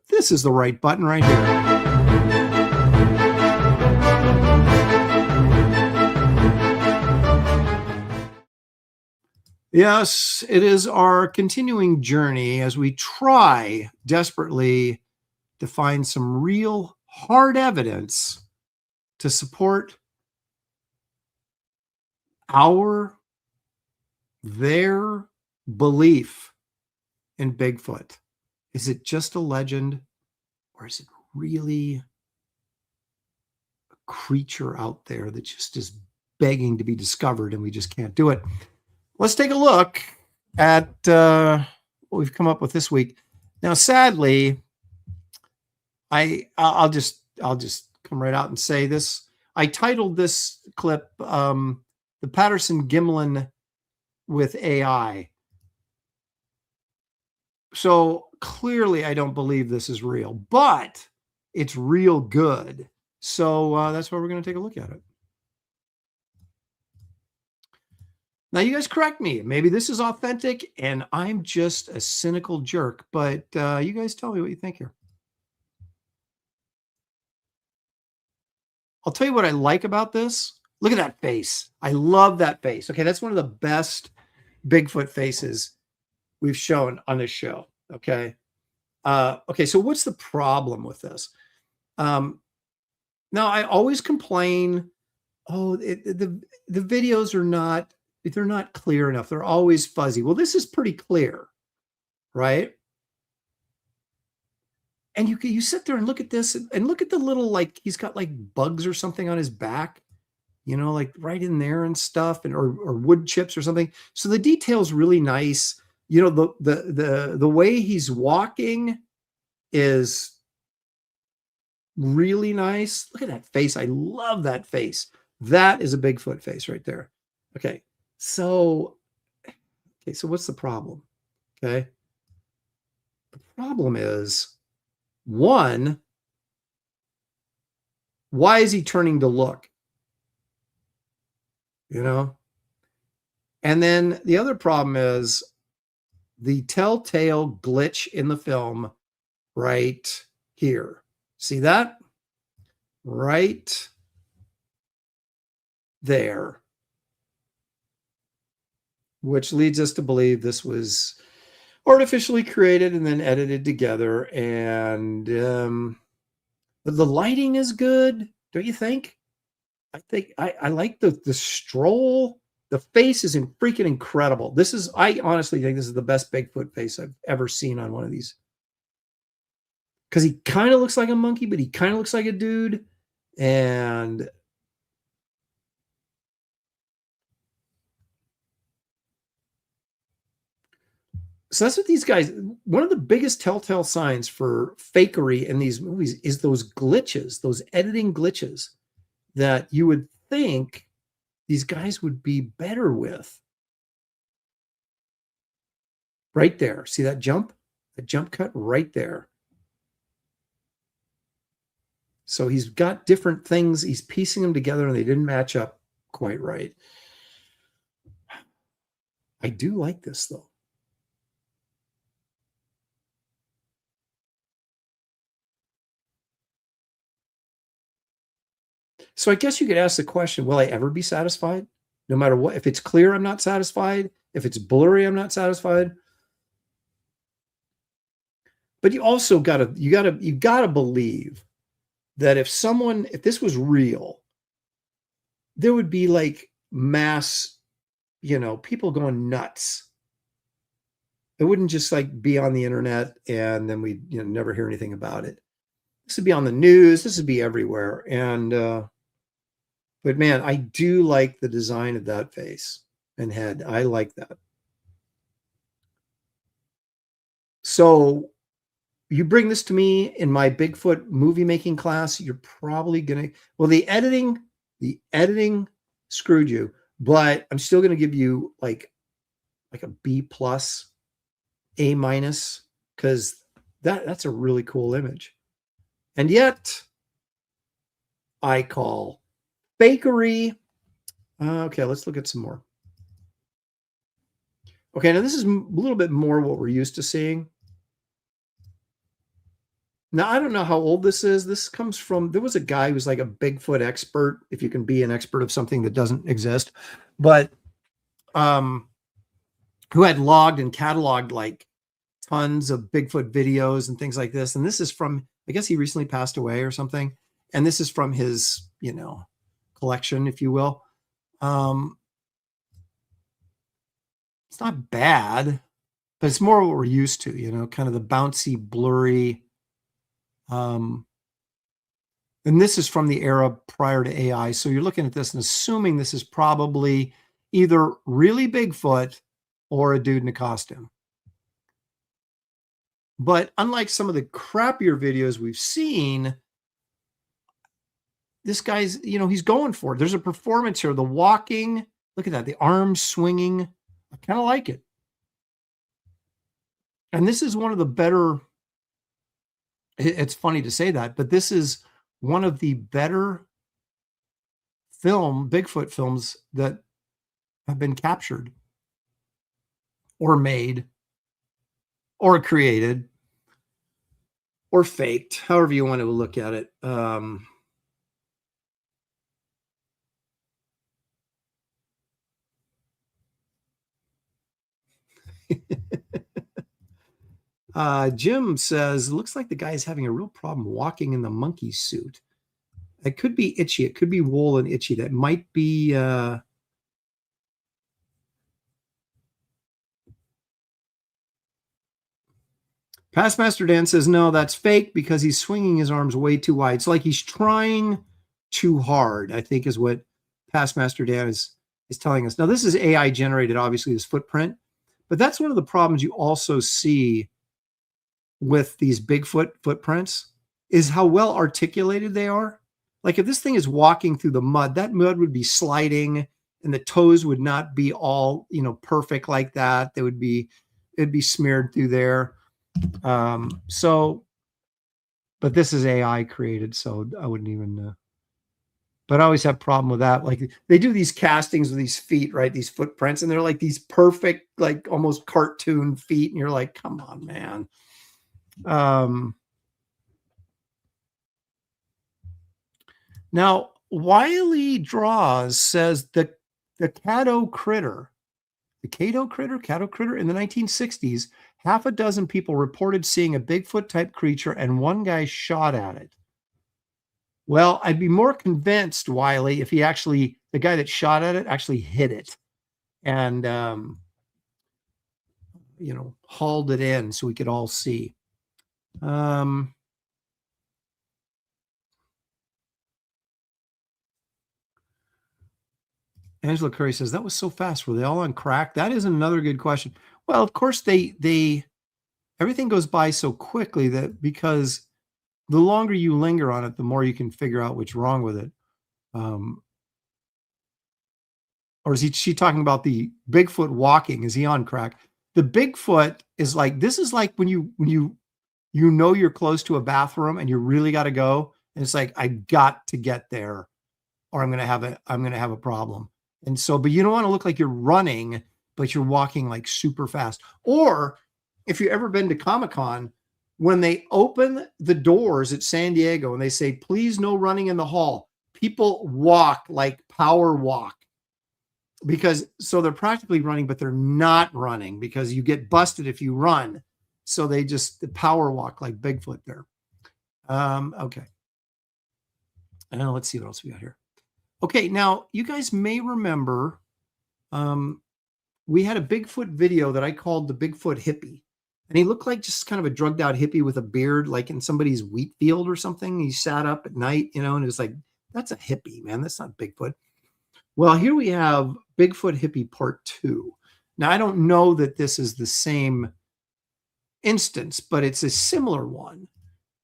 This is the right button right here. Yes, it is our continuing journey as we try desperately to find some real hard evidence to support their belief in Bigfoot. Is it just a legend, or is it really a creature out there that just is begging to be discovered and we just can't do it? Let's take a look at what we've come up with this week. Now, sadly, I'll just come right out and say this. I titled this clip the Patterson-Gimlin with AI. So clearly I don't believe this is real, but it's real good. So that's why we're going to take a look at it. Now, you guys correct me. Maybe this is authentic and I'm just a cynical jerk, but you guys tell me what you think here. I'll tell you what I like about this. Look at that face. I love that face. Okay, that's one of the best Bigfoot faces we've shown on this show. Okay. Okay, so what's the problem with this? Now, I always complain, the videos are not, they're not clear enough. They're always fuzzy. Well, this is pretty clear, right? And you sit there and look at this and look at the little, like, he's got like bugs or something on his back, like right in there and stuff, and or wood chips or something. So the detail's really nice. The way he's walking is really nice. Look at that face. I love that face. That is a Bigfoot face right there. Okay. So what's the problem? Okay. The problem is, one, why is he turning to look? You know? And then the other problem is the telltale glitch in the film right here. See that? Right there. Which leads us to believe this was artificially created and then edited together. And the lighting is good, don't you think? I think I like the stroll. The face is freaking incredible. I honestly think this is the best Bigfoot face I've ever seen on one of these. Because he kind of looks like a monkey, but he kind of looks like a dude. And so that's what these guys, one of the biggest telltale signs for fakery in these movies is those glitches, those editing glitches that you would think these guys would be better with. Right there. See that jump? The jump cut right there. So he's got different things. He's piecing them together and they didn't match up quite right. I do like this though. So I guess you could ask the question, will I ever be satisfied? No matter what, if it's clear, I'm not satisfied. If it's blurry, I'm not satisfied. But you also gotta believe that if this was real, there would be like mass, people going nuts. It wouldn't just like be on the internet and then we never hear anything about it. This would be on the news. This would be everywhere. And but man, I do like the design of that face and head. I like that. So you bring this to me in my Bigfoot movie making class, you're probably going to, well, the editing screwed you, but I'm still going to give you like a B+, A-, because that's a really cool image. And yet I call fakery. Okay, let's look at some more. Okay, now this is a little bit more what we're used to seeing. Now, I don't know how old this is. This comes from, there was a guy who's like a Bigfoot expert, if you can be an expert of something that doesn't exist, but who had logged and cataloged like tons of Bigfoot videos and things like this. And this is from, I guess he recently passed away or something. And this is from his, collection, if you will. It's not bad, but it's more what we're used to, kind of the bouncy, blurry. And this is from the era prior to AI. So you're looking at this and assuming this is probably either really Bigfoot or a dude in a costume. But unlike some of the crappier videos we've seen, this guy's, he's going for it. There's a performance here. The walking, look at that, the arms swinging. I kind of like it. And this is one of the better, it's funny to say that, but this is one of the better Bigfoot films that have been captured or made or created or faked, however you want to look at it. Jim says, looks like the guy's having a real problem walking in the monkey suit. It could be itchy. It could be wool and itchy. That might be Past Master Dan says, no, that's fake because he's swinging his arms way too wide. It's like he's trying too hard, I think is what Past Master Dan is telling us. Now, this is AI generated, obviously, this footprint, but that's one of the problems you also see with these Bigfoot footprints is how well articulated they are. Like if this thing is walking through the mud, that mud would be sliding and the toes would not be all, you know, perfect like that. They would be, it'd be smeared through there. So, but this is AI created, so I wouldn't even, but I always have a problem with that. Like they do these castings with these feet, right? These footprints, and they're like these perfect, like almost cartoon feet. And you're like, come on, man. Now, Wiley Draws says the Cato critter in the 1960s, half a dozen people reported seeing a Bigfoot type creature and one guy shot at it. Well, I'd be more convinced, Wiley, if he actually, the guy that shot at it actually hit it and, you know, hauled it in so we could all see. Angela Curry says, that was so fast. Were they all on crack? That is another good question. Well, of course, everything goes by so quickly that because the longer you linger on it, the more you can figure out what's wrong with it. Or is she talking about the Bigfoot walking? Is he on crack? The Bigfoot is like, this is like when you know you're close to a bathroom and you really got to go. And it's like, I got to get there or I'm going to have a problem. And so, but you don't want to look like you're running, but you're walking like super fast. Or if you've ever been to Comic-Con, when they open the doors at San Diego and they say, please no running in the hall, people walk like power walk because so they're practically running, but they're not running because you get busted if you run. So they just power walk like Bigfoot there. Okay. And let's see what else we got here. Okay. Now you guys may remember, we had a Bigfoot video that I called the Bigfoot hippie. And he looked like just kind of a drugged out hippie with a beard, like in somebody's wheat field or something. He sat up at night, you know, and it was like, that's a hippie, man. That's not Bigfoot. Well, here we have Bigfoot hippie part 2. Now, I don't know that this is the same instance, but it's a similar one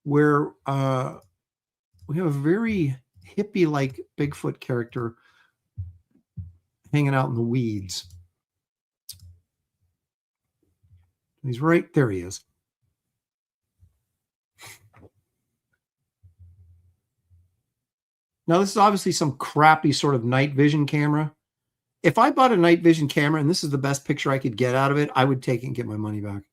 where we have a very hippie-like Bigfoot character hanging out in the weeds. He's right there. He is. Now, this is obviously some crappy sort of night vision camera. If I bought a night vision camera and this is the best picture I could get out of it, I would take it and get my money back.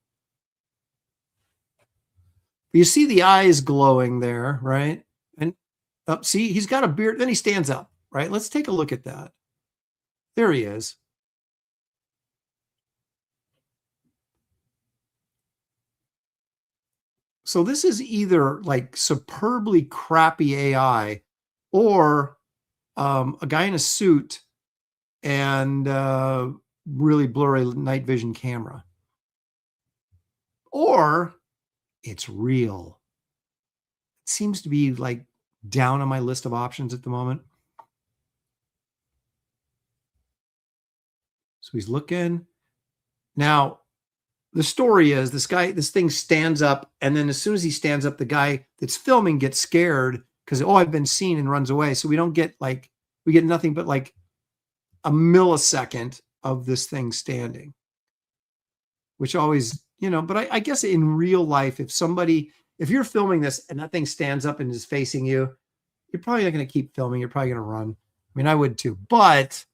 You see the eyes glowing there, right? And see, he's got a beard. Then he stands up, right? Let's take a look at that. There he is. So this is either like superbly crappy AI or a guy in a suit and really blurry night vision camera. Or it's real. It seems to be like down on my list of options at the moment. So he's looking. Now, the story is this thing stands up, and then as soon as he stands up, the guy that's filming gets scared because, oh, I've been seen, and runs away. So we don't get we get nothing but like a millisecond of this thing standing, which always, you know, but I guess in real life, if you're filming this and that thing stands up and is facing you, you're probably not going to keep filming. You're probably going to run. I mean, I would too, but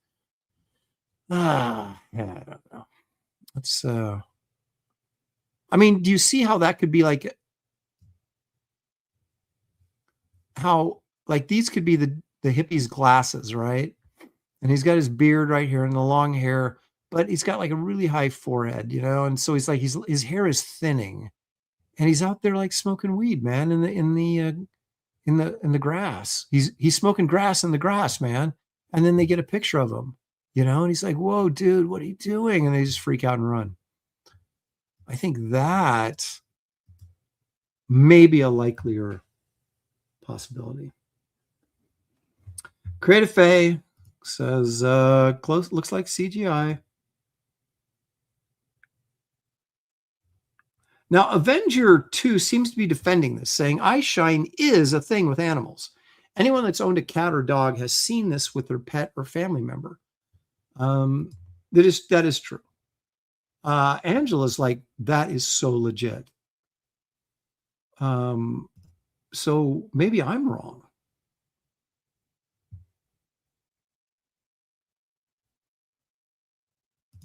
yeah, I don't know. Let's, I mean, do you see how that could be like, how like these could be the hippie's glasses, right? And he's got his beard right here and the long hair, but he's got like a really high forehead, you know? And so he's like, his hair is thinning and he's out there like smoking weed, man, in the grass. He's smoking grass in the grass, man. And then they get a picture of him, you know? And he's like, whoa, dude, what are you doing? And they just freak out and run. I think that may be a likelier possibility. Creative Faye says, close, looks like CGI. Now, Avenger 2 seems to be defending this, saying eyeshine is a thing with animals. Anyone that's owned a cat or dog has seen this with their pet or family member. That is true. Angela's like, that is so legit. So maybe I'm wrong.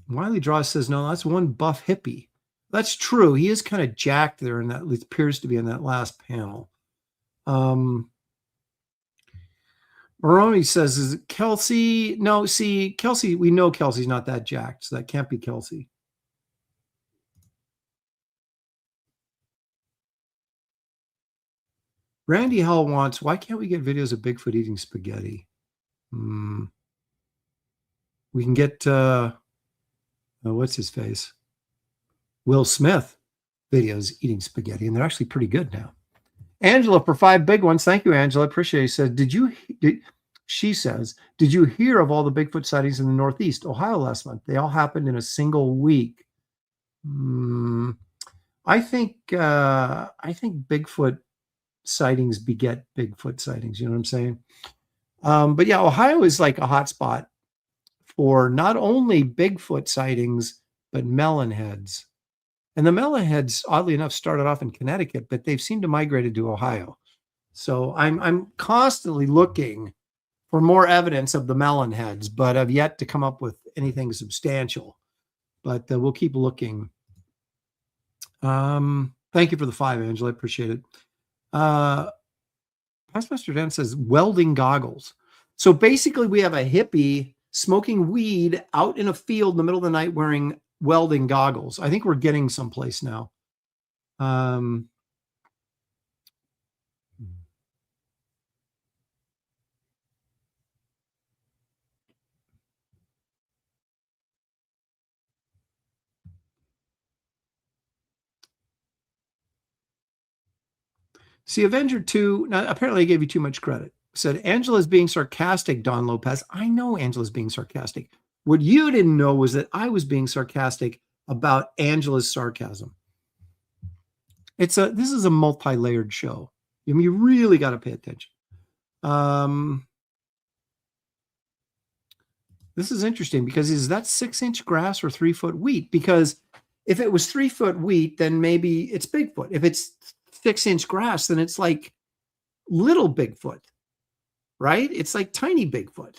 Wiley Draw says, no, that's one buff hippie. That's true. He is kind of jacked there, and that appears to be in that last panel. Maroney says, is it Kelsey? No, see, Kelsey, we know Kelsey's not that jacked, so that can't be Kelsey. Randy Hall wants, why can't we get videos of Bigfoot eating spaghetti? We can get, what's his face? Will Smith videos eating spaghetti, and they're actually pretty good now. Angela for 5 big ones. Thank you, Angela. Appreciate it. She says, did you hear of all the Bigfoot sightings in the Northeast Ohio last month? They all happened in a single week. I think Bigfoot sightings beget Bigfoot sightings. You know what I'm saying? But yeah, Ohio is like a hot spot for not only Bigfoot sightings, but melonheads. And the melonheads, oddly enough, started off in Connecticut, but they've seemed to migrate to Ohio. So I'm constantly looking for more evidence of the melonheads, but I've yet to come up with anything substantial. But we'll keep looking. Thank you for the 5, Angela. I appreciate it. Pastmaster Dan says welding goggles. So basically, we have a hippie smoking weed out in a field in the middle of the night wearing welding goggles. I think we're getting someplace now. See, Avenger 2, now apparently I gave you too much credit. Said, Angela's being sarcastic, Don Lopez. I know Angela's being sarcastic. What you didn't know was that I was being sarcastic about Angela's sarcasm. This is a multi-layered show. I mean, you really got to pay attention. This is interesting because is that 6-inch grass or 3-foot wheat? Because if it was 3-foot wheat, then maybe it's Bigfoot. If it's 6-inch grass, then it's like little Bigfoot, right? It's like tiny Bigfoot.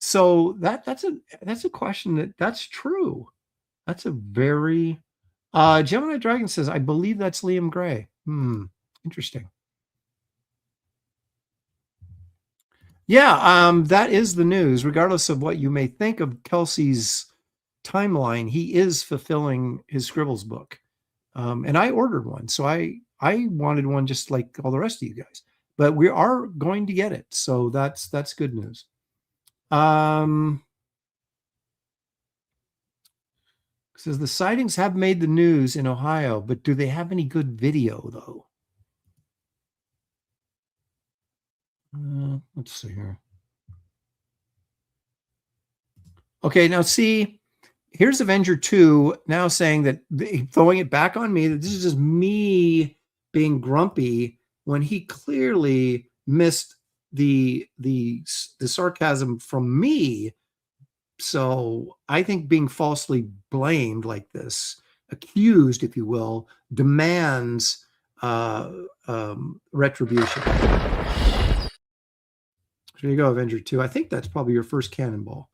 So that's a question that's true. That's a very Gemini Dragon says, I believe that's Liam Gray. Interesting. Yeah, that is the news. Regardless of what you may think of Kelsey's timeline, he is fulfilling his Scribbles book. And I ordered one. So I wanted one just like all the rest of you guys. But we are going to get it. So that's good news. Says the sightings have made the news in Ohio, but do they have any good video though? Let's see here. Okay, now see, here's Avenger 2 now saying that throwing it back on me, that this is just me being grumpy when he clearly missed the sarcasm from me. So I think being falsely blamed like this, accused, if you will, demands retribution. There you go, Avenger 2. I think that's probably your first cannonball.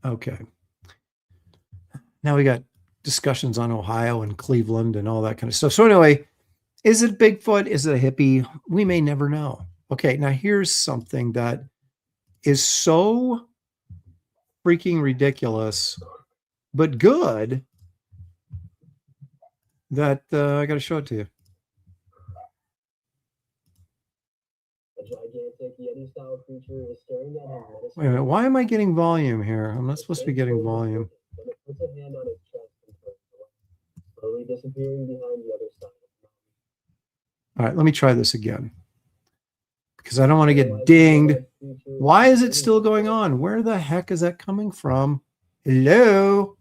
Okay. Now we got discussions on Ohio and Cleveland and all that kind of stuff. So anyway, is it Bigfoot? Is it a hippie? We may never know. Okay, now here's something that is so freaking ridiculous, but good, that I got to show it to you. A gigantic Yeti-style creature is staring at him. Wait a minute, why am I getting volume here? I'm not supposed to be getting volume. Then it puts a hand on his chest and turns away, slowly disappearing behind the other side. All right, let me try this again, because I don't want to get dinged. Why is it still going on? Where the heck is that coming from? Hello?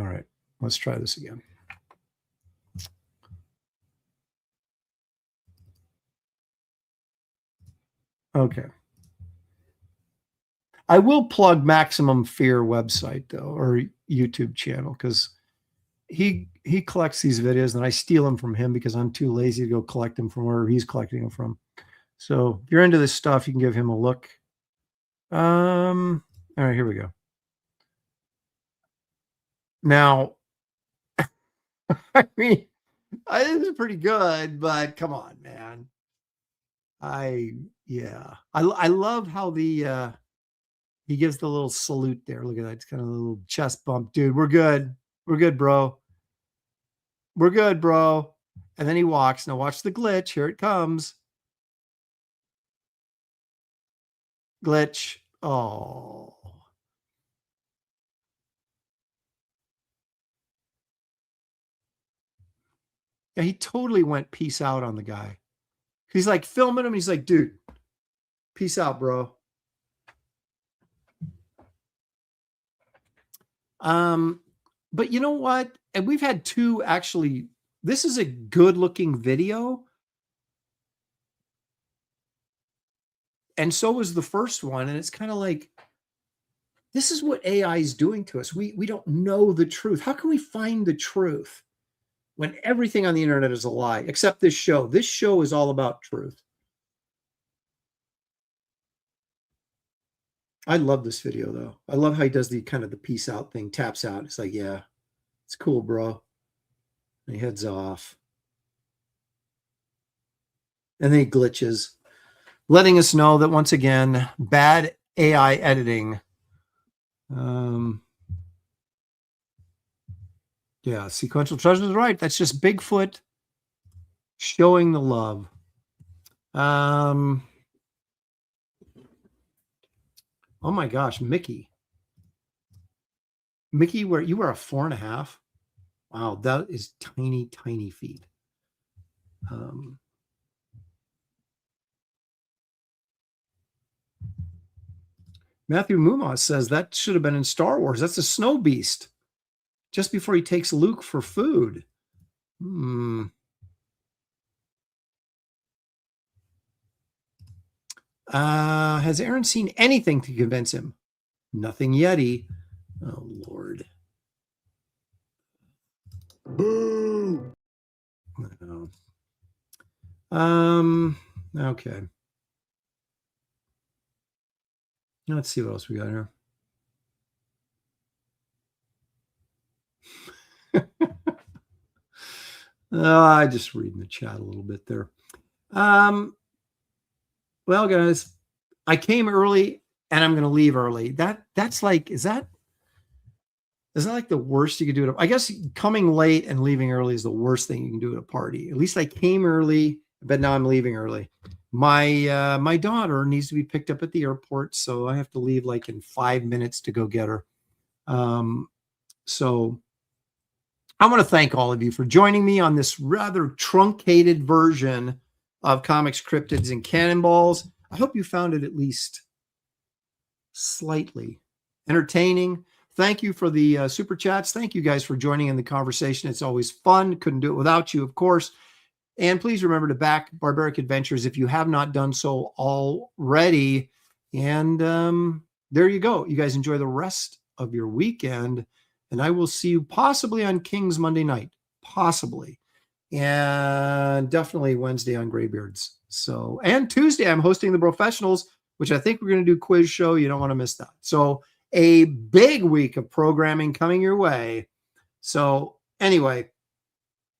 All right, let's try this again. Okay. I will plug Maximum Fear website though, or YouTube channel, because he collects these videos and I steal them from him because I'm too lazy to go collect them from wherever he's collecting them from. So if you're into this stuff, you can give him a look. All right, here we go. Now, I mean, this is pretty good, but come on, man. I love how the he gives the little salute there. Look at that. It's kind of a little chest bump. Dude, we're good. We're good, bro. We're good, bro. And then he walks. Now watch the glitch. Here it comes. Glitch. Oh. Yeah, he totally went peace out on the guy. He's like filming him. He's like, dude, peace out, bro. But you know what? And we've had two actually. This is a good looking video. And so was the first one. And it's kind of like, this is what AI is doing to us. We don't know the truth. How can we find the truth when everything on the internet is a lie, except this show? This show is all about truth. I love this video though. I love how he does the kind of the peace out thing, taps out. It's like, yeah, it's cool, bro. And he heads off. And then he glitches, letting us know that once again, bad AI editing. Yeah, sequential treasure is right. That's just Bigfoot showing the love. Oh my gosh, Mickey. Mickey, where you were a 4.5. Wow, that is tiny, tiny feet. Matthew Mumas says that should have been in Star Wars. That's a snow beast. Just before he takes Luke for food. Has Aaron seen anything to convince him? Nothing yeti. Oh, Lord. Boo! Okay. Let's see what else we got here. I just reading the chat a little bit there. Well, guys, I came early and I'm going to leave early. That's like, is that like the worst you could do? I guess coming late and leaving early is the worst thing you can do at a party. At least I came early, but now I'm leaving early. My daughter needs to be picked up at the airport, so I have to leave like in 5 minutes to go get her. So I want to thank all of you for joining me on this rather truncated version of Comics, Cryptids, and Cannonballs. I hope you found it at least slightly entertaining. Thank you for the super chats. Thank you guys for joining in the conversation. It's always fun. Couldn't do it without you, of course. And please remember to back Barbaric Adventures if you have not done so already. And there you go. You guys enjoy the rest of your weekend. And I will see you possibly on King's Monday night. Possibly. And definitely Wednesday on Graybeards. So, and Tuesday, I'm hosting the Professionals, which I think we're going to do quiz show. You don't want to miss that. So a big week of programming coming your way. So anyway,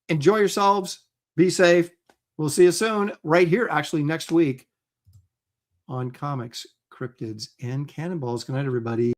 enjoy yourselves. Be safe. We'll see you soon right here, actually next week on Comics, Cryptids, and Cannonballs. Good night, everybody.